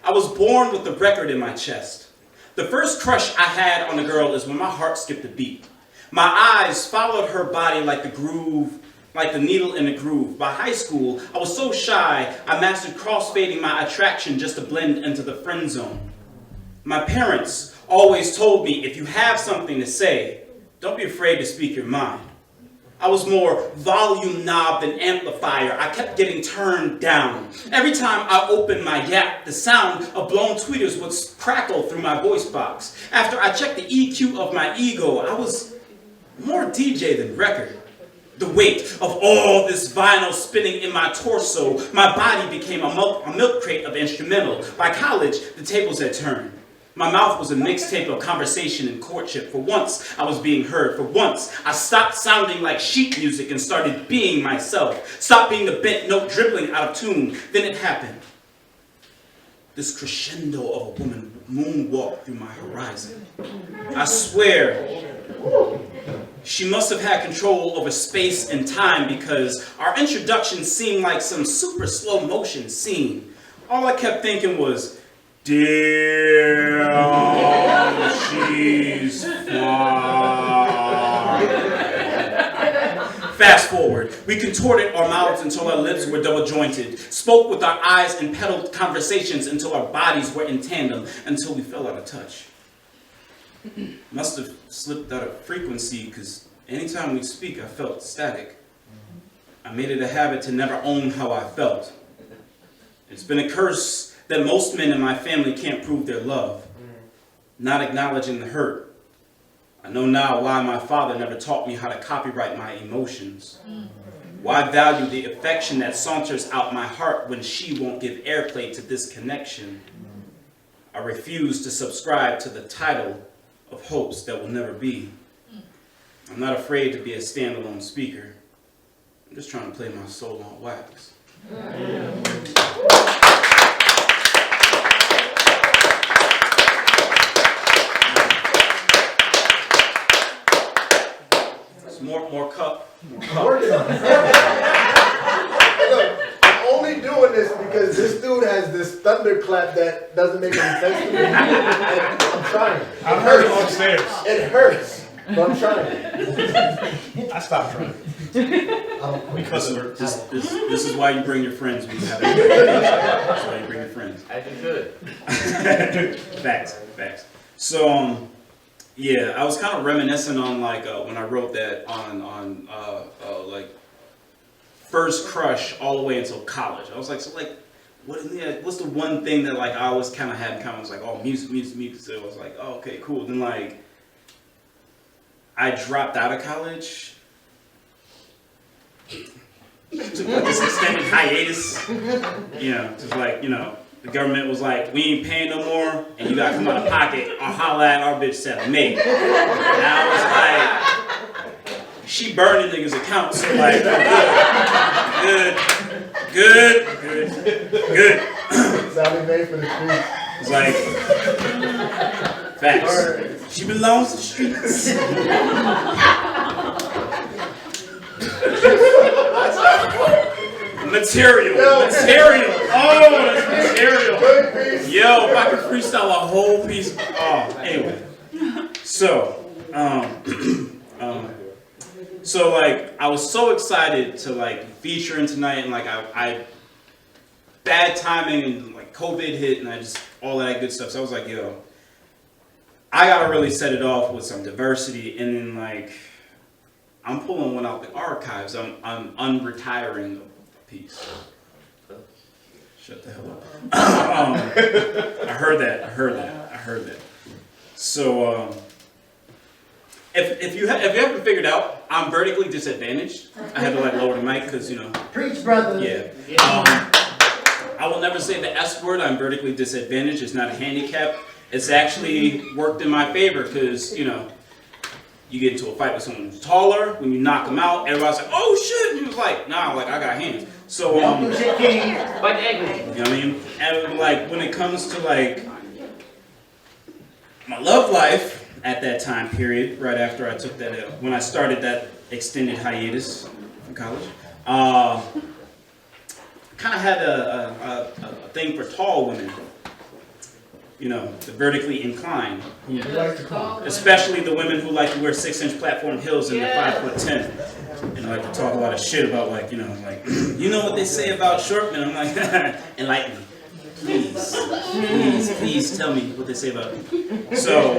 I was born with the record in my chest. The first crush I had on a girl is when my heart skipped a beat. My eyes followed her body like the groove, like the needle in a groove. By high school, I was so shy, I mastered crossfading my attraction just to blend into the friend zone. My parents always told me, if you have something to say, don't be afraid to speak your mind. I was more volume knob than amplifier. I kept getting turned down. Every time I opened my yap, the sound of blown tweeters would crackle through my voice box. After I checked the EQ of my ego, I was more DJ than record. The weight of all this vinyl spinning in my torso, my body became a milk crate of instrumental. By college, the tables had turned. My mouth was a mixtape of conversation and courtship. For once, I was being heard. For once, I stopped sounding like sheet music and started being myself. Stopped being the bent note dribbling out of tune. Then it happened. This crescendo of a woman moonwalked through my horizon. I swear, she must have had control over space and time because our introduction seemed like some super slow motion scene. All I kept thinking was, damn, she's fine. Fast forward, we contorted our mouths until our lips were double jointed, spoke with our eyes and pedaled conversations until our bodies were in tandem, until we fell out of touch. Must have slipped out of frequency because anytime we speak, I felt static. I made it a habit to never own how I felt. It's been a curse that most men in my family can't prove their love, not acknowledging the hurt. I know now why my father never taught me how to copyright my emotions. Why I value the affection that saunters out my heart when she won't give airplay to this connection. I refuse to subscribe to the title of hopes that will never be. I'm not afraid to be a standalone speaker. I'm just trying to play my soul on wax. More cup. Working on it. Look, I'm only doing this because this dude has this thunderclap that doesn't make any sense to me. And I'm trying. I heard it upstairs. It hurts, but I'm trying. I stopped trying. Because of her. This is why you bring your friends when you have it. That's why you bring your friends. I did good. Facts. So, yeah, I was kind of reminiscing on like when I wrote that on like first crush all the way until college. I was like, so like, what's the one thing that like I always kind of had in common? I was like, oh, music. So I was like, oh, okay, cool. Then like, I dropped out of college. Took like this extended hiatus. You know, just like, you know, the government was like, we ain't paying no more, and you gotta come out of pocket or holla at our bitch 7 May. And I was like, she burning niggas' accounts, so like, good. Sally Mae for the streets. It's like, facts. She belongs to the streets. Material. Oh, that's material. Yo, if I could freestyle a whole piece. Oh, anyway. So, so like, I was so excited to like feature in tonight, and like I bad timing and like COVID hit, and I just all that good stuff. So I was like, yo, I gotta really set it off with some diversity, and then like, I'm pulling one out the archives. I'm unretiring a piece. Shut the hell up. I heard that. So, if you haven't figured out, I'm vertically disadvantaged. I had to like lower the mic because, you know. Preach, brother. Yeah. I will never say the S word. I'm vertically disadvantaged. It's not a handicap. It's actually worked in my favor because, you know, you get into a fight with someone who's taller. When you knock them out, everybody's like, "Oh shit!" And he was like, "Nah, like I got hands." So, you know what I mean? And like when it comes to like my love life at that time period, right after I took that, when I started that extended hiatus from college, kind of had a thing for tall women. You know, the vertically inclined. Especially the women who like to wear 6-inch platform heels and they're 5'10". And like to talk a lot of shit about like, you know, like, you know what they say about short men? I'm like, enlighten me. Please tell me what they say about me. So,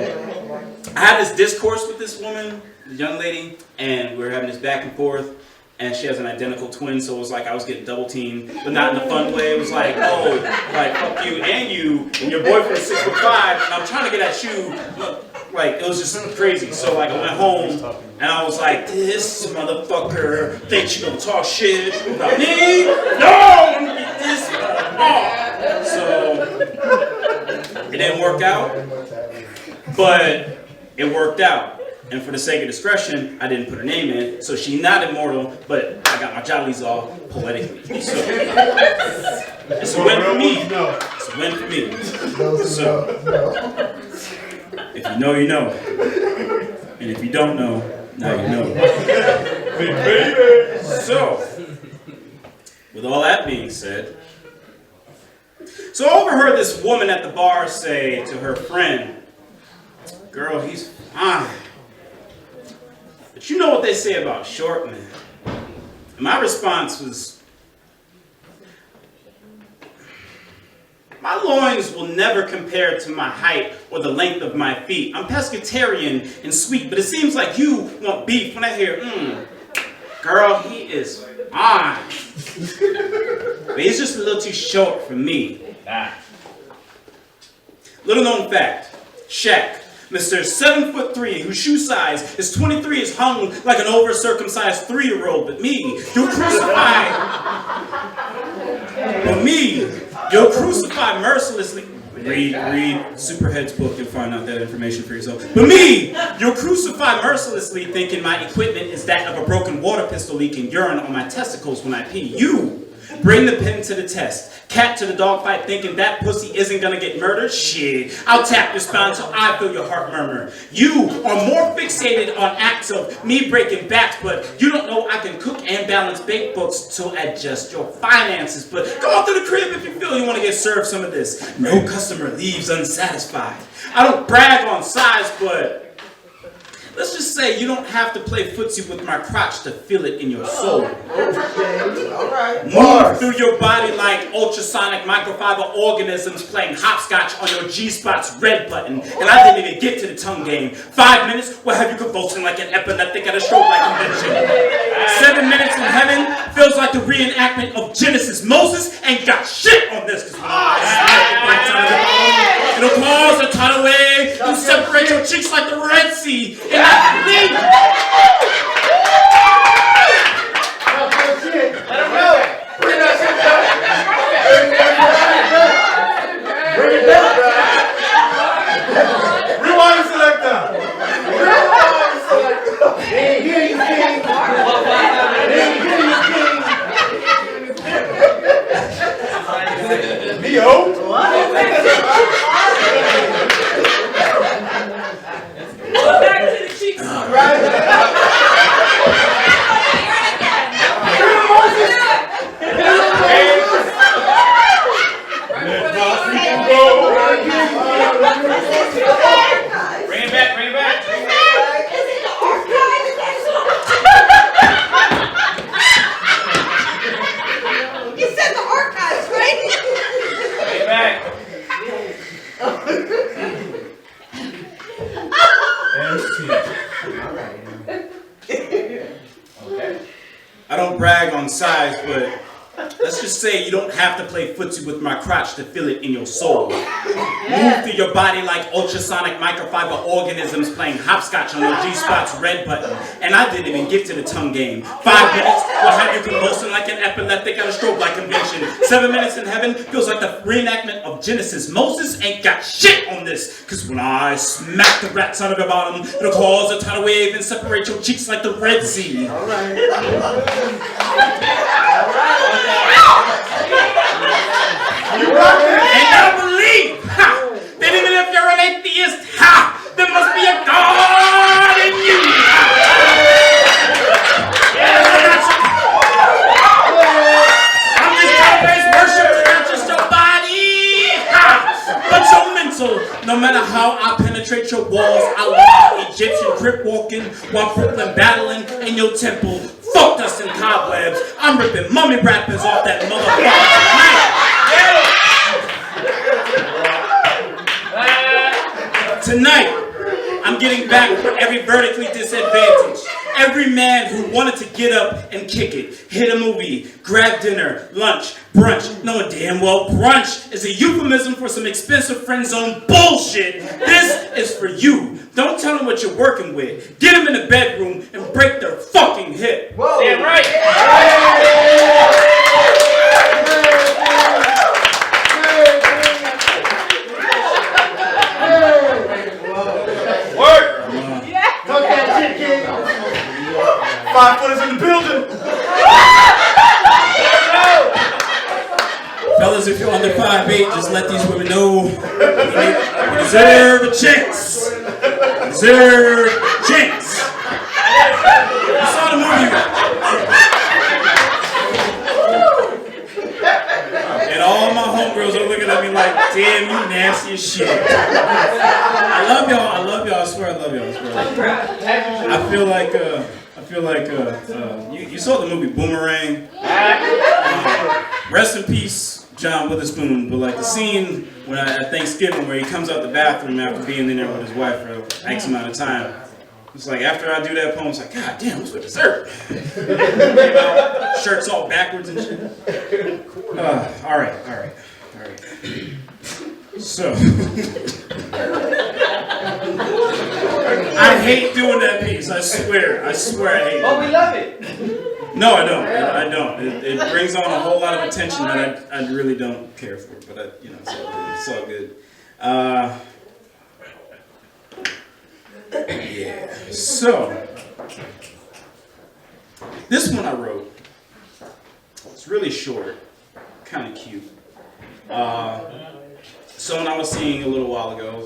I had this discourse with this woman, the young lady, and we were having this back and forth. And she has an identical twin, so it was like I was getting double teamed, but not in a fun way. It was like, oh, like fuck you, and your boyfriend is 6'5", and I'm trying to get at you. Like it was just crazy. So like I went home and I was like, this motherfucker thinks she gonna talk shit about me. No, I'm gonna get this. Oh. So it didn't work out, but it worked out. And for the sake of discretion, I didn't put her name in, so she's not immortal, but I got my jollies off poetically. So, it's a win for me. It's a win for me. So, if you know, you know. And if you don't know, now you know. So, with all that being said, so I overheard this woman at the bar say to her friend, "Girl, he's fine. But you know what they say about short men." And my response was, my loins will never compare to my height or the length of my feet. I'm pescatarian and sweet, but it seems like you want beef when I hear, girl, he is fine. But he's just a little too short for me. Little known fact, Shaq, Mr. 7'3", whose shoe size is 23, is hung like an over-circumcised 3-year-old. But me, you'll crucify. But me, you'll crucify mercilessly. Read Superhead's book, you'll find out that information for yourself. But me, you'll crucify mercilessly, thinking my equipment is that of a broken water pistol leaking urine on my testicles when I pee. You bring the pen to the test. Cat to the dogfight thinking that pussy isn't gonna get murdered? Shit. I'll tap your spine till I feel your heart murmur. You are more fixated on acts of me breaking backs, but you don't know I can cook and balance baked books to adjust your finances. But come on to the crib if you feel you want to get served some of this. No customer leaves unsatisfied. I don't brag on size, but Let's just say you don't have to play footsie with my crotch to feel it in your soul. Okay, all right. Move through your body like ultrasonic microfiber organisms playing hopscotch on your G-spot's red button. And I didn't even get to the tongue game. 5 minutes will have you convulsing like an epileptic at a stroke-like convention. 7 minutes in heaven feels like the reenactment of Genesis. Moses ain't got shit on this. It'll cause a tidal wave and separate your cheeks like the Red Sea. And I believe Let him know. Bring that shit down. Bring it down. Rewind selector. Rewind selector. They ain't hear you, King. They ain't hear you, King. Neo. Go back to the cheeks. Right. bring it back, bring it back. You said the archives, right? Bring it back. I don't brag on size, but let's just say you don't have to play footsie with my crotch to feel it in your soul. Move through your body like ultrasonic microfiber organisms playing hopscotch on your G-spot's red button. And I didn't even get to the tongue game. 5 minutes will have you convulsing like an epileptic at a stroke-like convention. 7 minutes in heaven feels like the reenactment of Genesis. Moses ain't got shit on this. Cause when I smack the rats out of the bottom, it'll cause a tidal wave and separate your cheeks like the Red Sea. All right. You rock it. And I believe, that even if you're an atheist, there must be a God in you. I'm just trying to raise worship to not just your body, but your mental. No matter how I penetrate your walls, I love Egyptian grip walking while Brooklyn battling in your temple. Fuck dust and cobwebs. I'm ripping mummy rappers off that motherfucker tonight. I'm getting back for every vertically disadvantaged. Every man who wanted to get up and kick it, hit a movie, grab dinner, lunch, brunch, knowing damn well brunch is a euphemism for some expensive friend zone bullshit. This is for you. Don't tell them what you're working with. Get them in the bedroom and break their fucking hip. Whoa. Damn right. Talk that shit, King. 5 footers in the building. Fellas, if you're under 5'8", just let these women know we deserve a chance. Deserve a chance. You saw the movie. And all my homegirls are looking at me like, damn, you nasty as shit. I love y'all, I swear I love y'all, I swear. I feel like you saw the movie Boomerang. Rest in peace, John Witherspoon, but like the scene when at Thanksgiving where he comes out the bathroom after being in there with his wife for X amount of time. It's like after I do that poem, it's like, God damn, what's with dessert? Shirt's all backwards and shit. All right. So, I hate doing that piece. I swear I hate it. But we love it. No, I don't. It brings on a whole lot of attention that I really don't care for. But it's all good. Yeah. So this one I wrote. It's really short, kind of cute. Someone I was seeing a little while ago,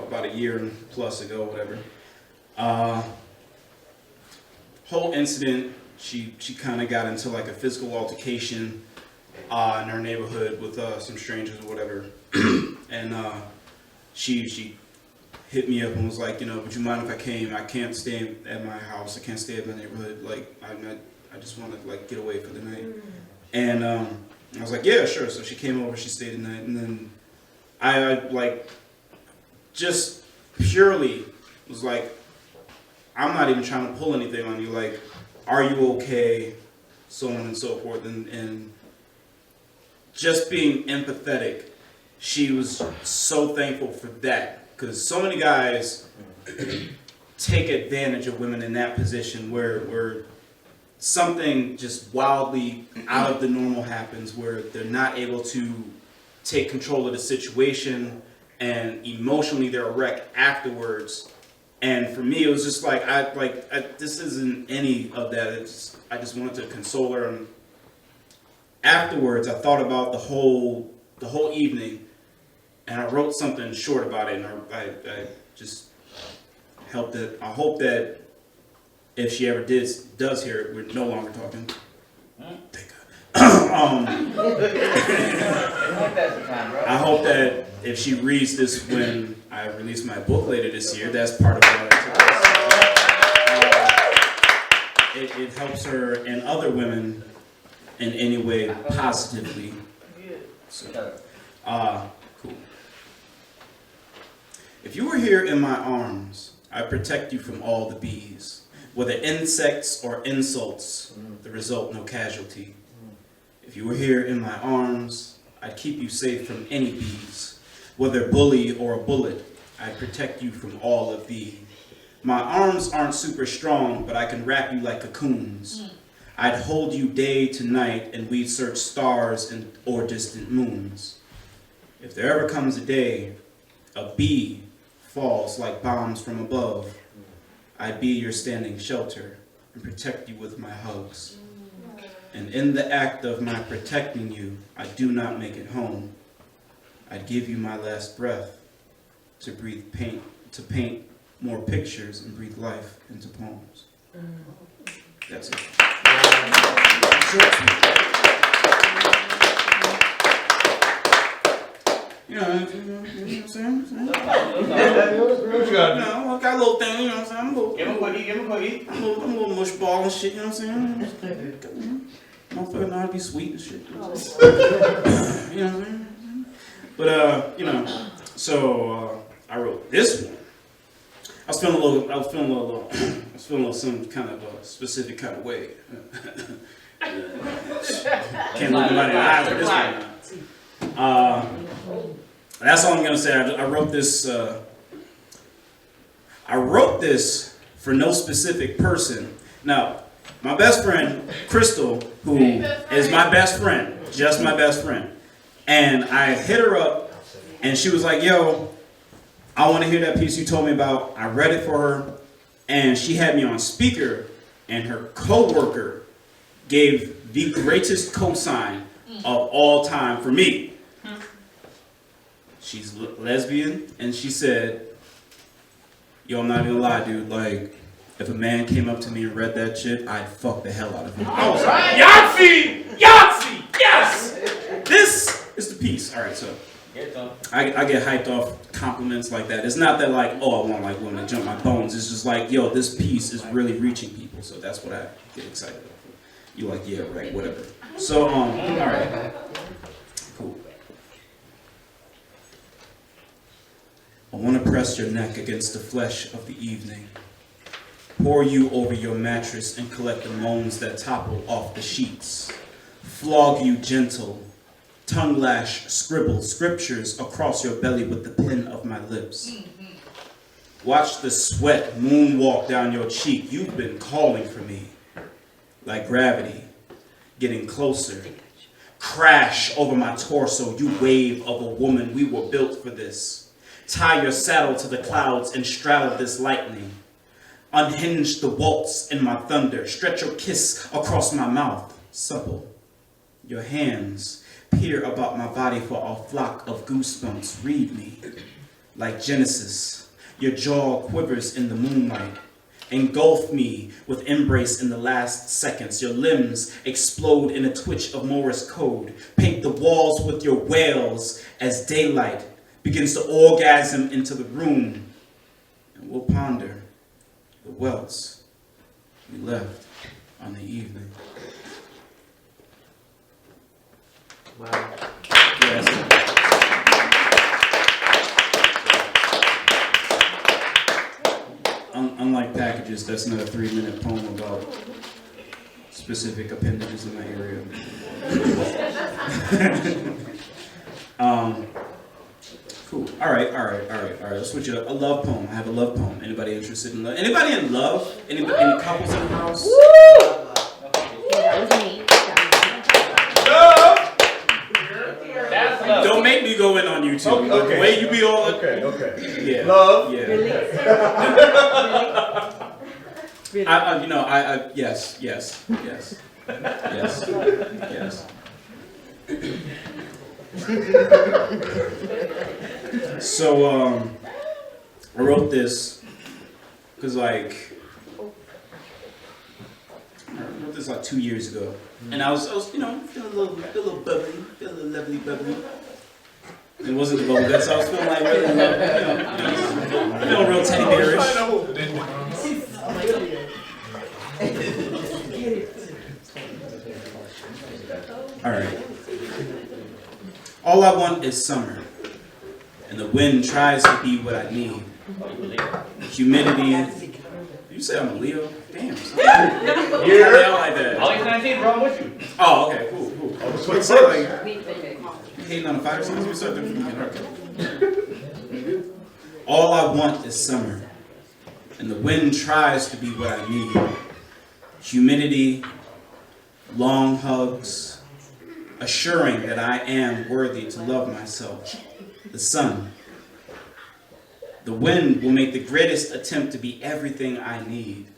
about a year plus ago, whatever. Whole incident. She kind of got into like a physical altercation in her neighborhood with some strangers or whatever, and she hit me up and was like, would you mind if I came? I can't stay at my house. I can't stay at my neighborhood. Like, I just want to like get away for the night. And I was like, yeah, sure. So she came over. She stayed the night, and then I like just purely was like, I'm not even trying to pull anything on you. Like, are you okay? So on and so forth, and just being empathetic. She was so thankful for that, because so many guys take advantage of women in that position where something just wildly out of the normal happens, where they're not able to take control of the situation, and emotionally they're a wreck afterwards. And for me, it was just like, this isn't any of that. I just wanted to console her. And afterwards, I thought about the whole evening, and I wrote something short about it. And I just helped it. I hope that if she ever does hear it, we're no longer talking. Thank God. I hope that if she reads this when I release my book later this year, that's part of what I took. It helps her and other women in any way positively. So, cool. If you were here in my arms, I protect you from all the bees. Whether insects or insults, the result no casualty. If you were here in my arms, I'd keep you safe from any bees. Whether bully or a bullet, I'd protect you from all of thee. My arms aren't super strong, but I can wrap you like cocoons. I'd hold you day to night, and we'd search stars or distant moons. If there ever comes a day a bee falls like bombs from above, I'd be your standing shelter and protect you with my hugs. And in the act of my protecting you, I do not make it home. I'd give you my last breath to paint more pictures and breathe life into poems. That's it. You know what I'm saying? What you got? I got a little thing, you know what I'm saying? I'm a little, Give him a quickie, give him a quickie. I'm a little mush ball and shit, you know what I'm saying? Motherfucker know how to be sweet and shit. You know what I'm saying? But, so I wrote this one. I was feeling a little some kind of a specific kind of way. Can't look nobody in the eyes with this one. That's all I'm gonna say. I wrote this for no specific person. Now, my best friend, Crystal, who is my best friend, just my best friend, and I hit her up, and she was like, yo, I want to hear that piece you told me about. I read it for her, and she had me on speaker, and her coworker gave the greatest cosign of all time for me. She's lesbian, and she said, yo, I'm not gonna lie, dude, like, if a man came up to me and read that shit, I'd fuck the hell out of him. I was like, Yahtzee! Yahtzee! Yes! This is the piece. All right, so I get hyped off compliments like that. It's not that like, oh, I want like women to jump my bones. It's just like, yo, this piece is really reaching people. So that's what I get excited about. You like, yeah, right, whatever. So, all right, cool. I want to press your neck against the flesh of the evening. Pour you over your mattress and collect the moans that topple off the sheets. Flog you gentle. Tongue lash, scribble scriptures across your belly with the pen of my lips. Watch the sweat moonwalk down your cheek. You've been calling for me. Like gravity, getting closer. Crash over my torso, you wave of a woman. We were built for this. Tie your saddle to the clouds and straddle this lightning. Unhinge the waltz in my thunder. Stretch your kiss across my mouth. Supple. Your hands peer about my body for a flock of goosebumps. Read me. Like Genesis, your jaw quivers in the moonlight. Engulf me with embrace in the last seconds. Your limbs explode in a twitch of Morse code. Paint the walls with your wails as daylight begins to orgasm into the room. and we'll ponder the welts we left on the evening. Wow. Yes. Unlike packages, that's not a 3-minute poem about specific appendages in my area. Cool. All right. Let's switch it up. A love poem. I have a love poem. Anybody interested in love? Anybody in love? Any couples in the house? That was me. Don't make me go in on you two. Okay. The way you be all Okay. Yeah. Love. Yeah. Yes. So, I wrote this because, I wrote this 2 years ago, and I was, feeling a little bubbly, feeling a little lovely bubbly. It wasn't the bubble guts, so I was feeling like really, feeling real teddy bearish. All right. All I want is summer, and the wind tries to be what I need. Humidity. You say I'm a Leo? Damn. Here. Yeah, I like that. August 19th, bro, I'm with you. Oh, okay, cool. August What's 21st. like? You hating on the fire signs? We start doing from okay. All I want is summer, and the wind tries to be what I need. Humidity, long hugs, assuring that I am worthy to love myself. The sun. The wind will make the greatest attempt to be everything I need,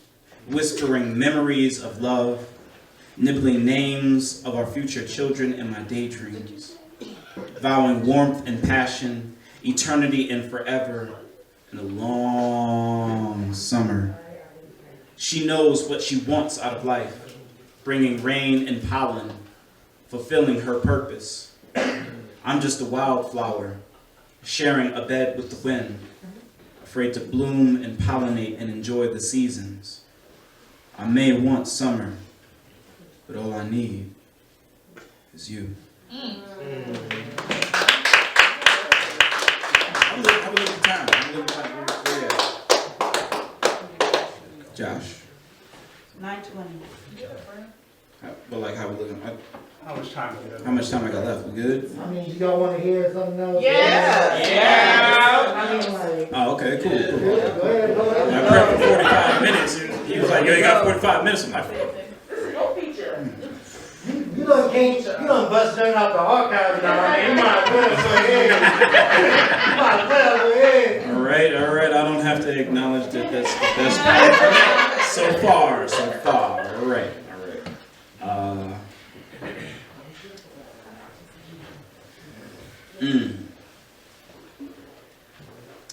whispering memories of love, nibbling names of our future children in my daydreams, vowing warmth and passion, eternity and forever, in a long summer. She knows what she wants out of life, bringing rain and pollen, fulfilling her purpose. I'm just a wildflower, sharing a bed with the wind, afraid to bloom and pollinate and enjoy the seasons. I may want summer, but all I need is you. Have a little time. Josh. 9:20. But how we looking? How much time do we have? How much time I got left? We good? I mean, you don't want to hear something else? Yeah. I mean, like, Oh, okay, cool. go ahead. I prepped for 45 minutes. And he was like, yo, you got 45 minutes. I'm like, You done bust dirt out the archives now. I mean, you might as well go ahead. You might as well go ahead. all right. I don't have to acknowledge that that's the best part. So far. All right.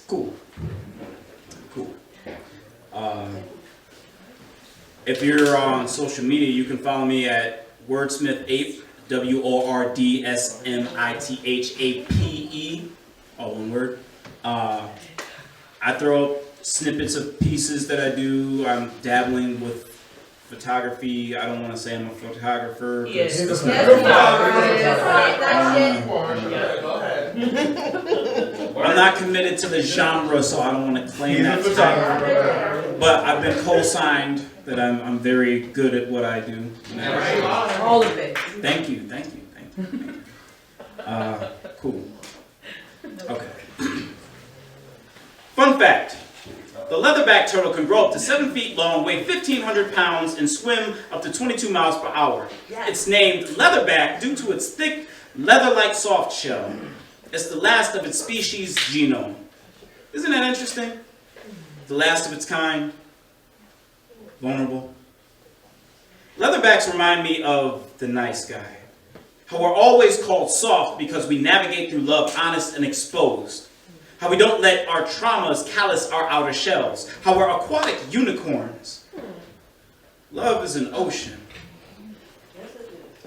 Cool. If you're on social media, you can follow me at Wordsmith8, WORDSMITHAPE, all one word. I throw up snippets of pieces that I do. I'm dabbling with photography. I don't want to say I'm a photographer. Yes. It's I'm not committed to the genre, so I don't want to claim that title. But I've been co-signed that I'm very good at what I do. All of it. Thank you. Cool. Okay. Fun fact. The leatherback turtle can grow up to 7 feet long, weigh 1,500 pounds, and swim up to 22 miles per hour. It's named leatherback due to its thick, leather-like soft shell. It's the last of its species genome. Isn't that interesting? The last of its kind. Vulnerable. Leatherbacks remind me of the nice guy. How we're always called soft because we navigate through love honest and exposed. How we don't let our traumas callous our outer shells. How we're aquatic unicorns. Love is an ocean.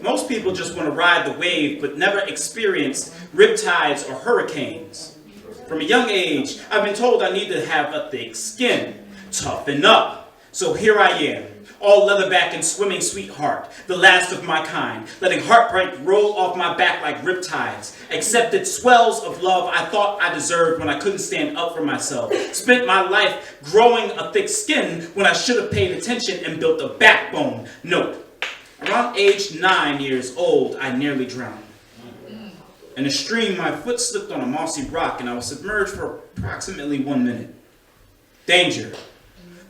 Most people just want to ride the wave but never experience riptides or hurricanes. From a young age, I've been told I need to have a thick skin. Toughen up. So here I am, all leatherback and swimming sweetheart, the last of my kind, letting heartbreak roll off my back like riptides. Accepted swells of love I thought I deserved when I couldn't stand up for myself. Spent my life growing a thick skin when I should have paid attention and built a backbone. Note, around age 9 years old, I nearly drowned. In a stream, my foot slipped on a mossy rock and I was submerged for approximately 1 minute. Danger.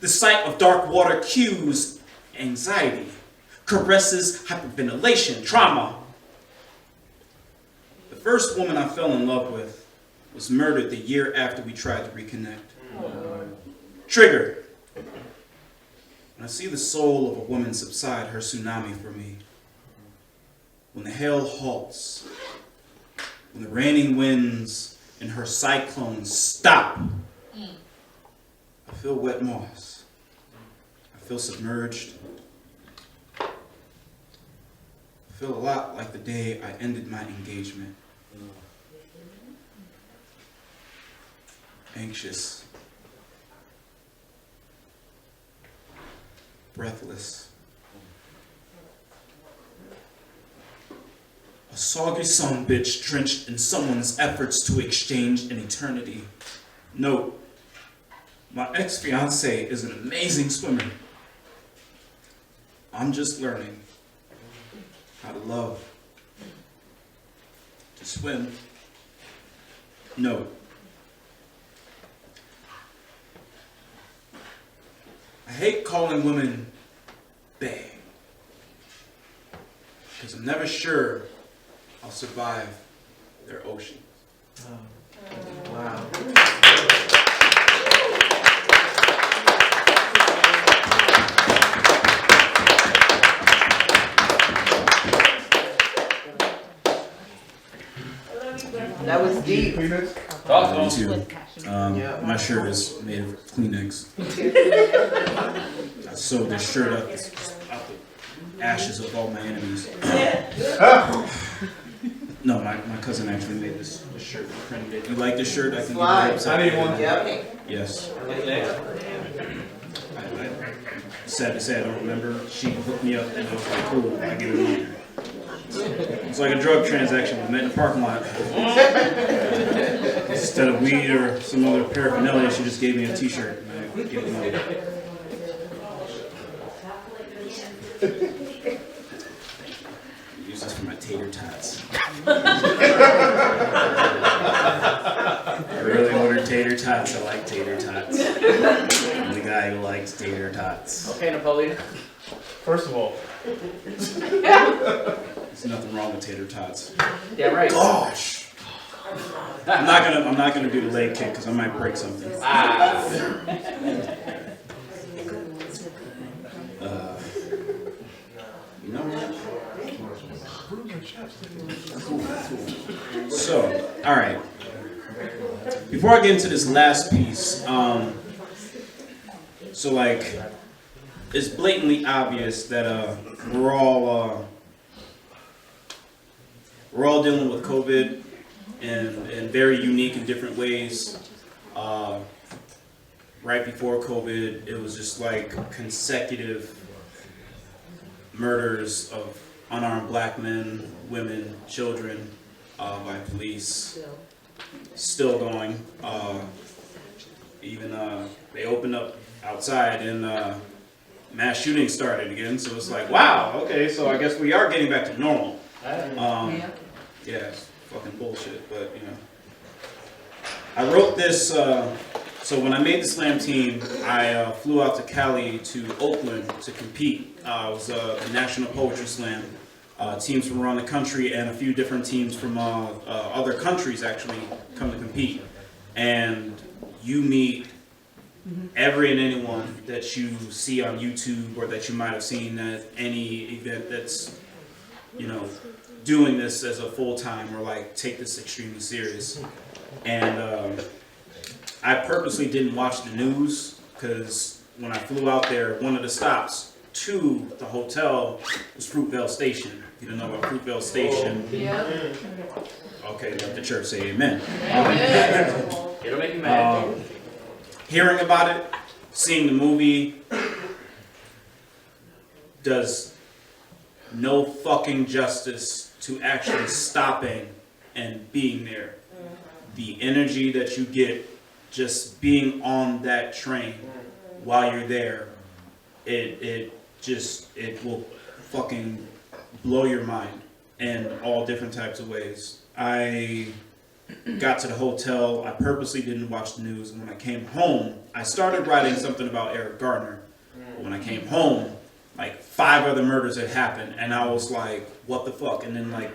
The sight of dark water cues anxiety, caresses hyperventilation, trauma. The first woman I fell in love with was murdered the year after we tried to reconnect. Trigger. When I see the soul of a woman subside her tsunami for me, when the hail halts, when the raining winds and her cyclones stop, I feel wet moss. I feel submerged. I feel a lot like the day I ended my engagement. Anxious. Breathless. A soggy sumbitch drenched in someone's efforts to exchange an eternity. Note, my ex-fiance is an amazing swimmer. I'm just learning how to love, to swim. Note, I hate calling women bae, because I'm never sure I'll survive their ocean. Wow. That was deep. Me too. My shirt is made of Kleenex. I sewed this shirt up out the ashes of all my enemies. No, my cousin actually made this shirt and printed it. You like this shirt? I can give you a website. I need one. Yep. Yes. Sad to say, I don't remember. She hooked me up and I was like, cool, I give her money. It's like a drug transaction. We met in the parking lot. Instead of weed or some other paraphernalia, she just gave me a t-shirt and I gave her money. Use this for my tater tots. I really ordered tater tots. I like tater tots. I'm the guy who likes tater tots. Okay, Napoleon. First of all, There's nothing wrong with tater tots. Yeah, right. Gosh. I'm not gonna do the leg kick because I might break something. You know what? Cool. So, all right. Before I get into this last piece, so like, it's blatantly obvious that we're all dealing with COVID in very unique and different ways. Right before COVID, it was just like consecutive murders of unarmed black men, women, children by police. Still going. Even they opened up outside and mass shootings started again. So it's like, wow, okay, so I guess we are getting back to normal. Yeah, it's fucking bullshit, but you know. I wrote this, so when I made the slam team, I flew out to Cali to Oakland to compete. It was the National Poetry Slam. Teams from around the country and a few different teams from other countries actually come to compete. And you meet every and anyone that you see on YouTube or that you might have seen at any event that's, you know, doing this as a full-time or like take this extremely serious. And I purposely didn't watch the news because when I flew out there, one of the stops to the hotel was Fruitvale Station. You don't know about Fruitvale Station? Yeah. Okay, let the church say amen. It'll make you mad. Hearing about it, seeing the movie does no fucking justice to actually stopping and being there. The energy that you get just being on that train while you're there, it will fucking blow your mind in all different types of ways. I got to the hotel. I purposely didn't watch the news. And when I came home, I started writing something about Eric Garner. But when I came home, like 5 other murders had happened. And I was like, what the fuck? And then like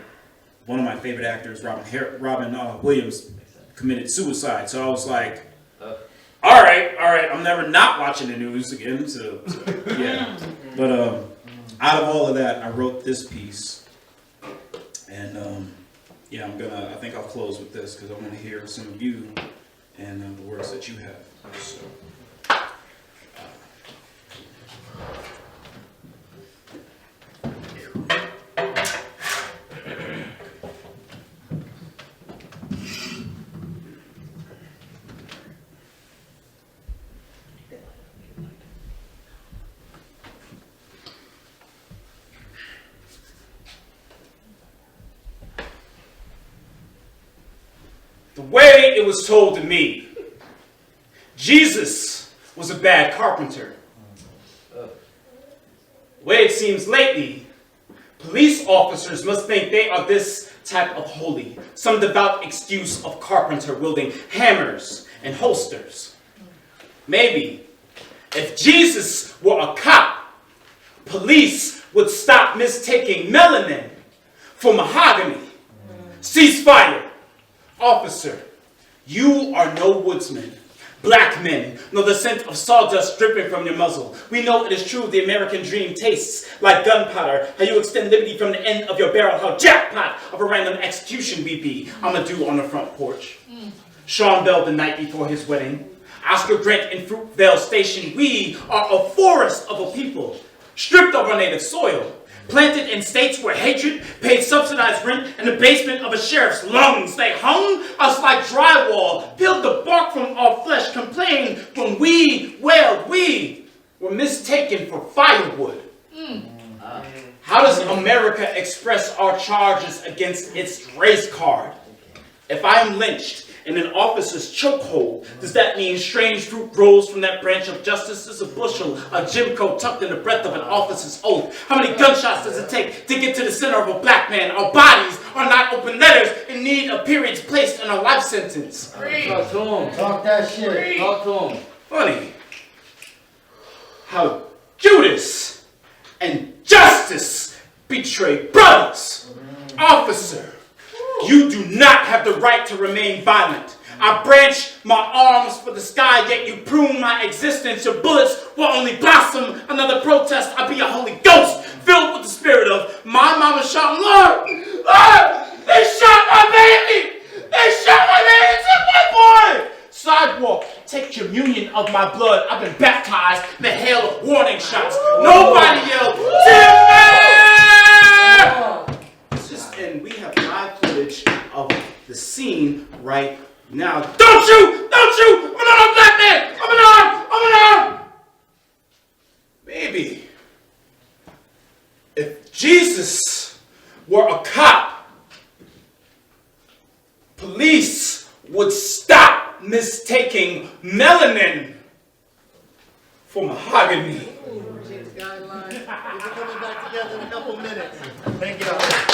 one of my favorite actors, Robin Williams, committed suicide. So I was like, all right, I'm never not watching the news again. So yeah. But out of all of that, I wrote this piece. And yeah, I think I'll close with this because I want to hear some of you and the words that you have. So, the way it was told to me, Jesus was a bad carpenter. The way it seems lately, police officers must think they are this type of holy, some devout excuse of carpenter wielding hammers and holsters. Maybe if Jesus were a cop, police would stop mistaking melanin for mahogany. Ceasefire. Officer, you are no woodsman. Black men know the scent of sawdust dripping from your muzzle. We know it is true the American dream tastes like gunpowder. How you extend liberty from the end of your barrel. How jackpot of a random execution we be. Amadou on the front porch. Sean Bell the night before his wedding. Oscar Grant in Fruitvale Station. We are a forest of a people. Stripped of our native soil. Planted in states where hatred paid subsidized rent in the basement of a sheriff's lungs. They hung us like drywall, peeled the bark from our flesh, complained when we wailed. We were mistaken for firewood. How does America express our charges against its race card? If I am lynched in an officer's chokehold, does that mean strange fruit grows from that branch of justice? Is a bushel, a Jim Crow tucked in the breath of an officer's oath? How many gunshots does it take to get to the center of a black man? Our bodies are not open letters in need of periods placed in a life sentence. Talk to him. Talk that shit. Talk to him. Funny how Judas and justice betray brothers. Officer, you do not have the right to remain violent. I branch my arms for the sky, yet you prune my existence. Your bullets will only blossom another protest. I be a Holy Ghost filled with the spirit of my mama shouting, Lord, they shot my baby! They shot my baby! They took my boy! Sidewalk, take communion of my blood. I've been baptized in the hail of warning shots. Nobody yelled, Timber! And we have live footage of the scene right now. Don't you! I'm an black man! I'm an arm! Maybe if Jesus were a cop, police would stop mistaking melanin for mahogany. Guidelines. We'll be coming back together in a couple minutes. Thank you.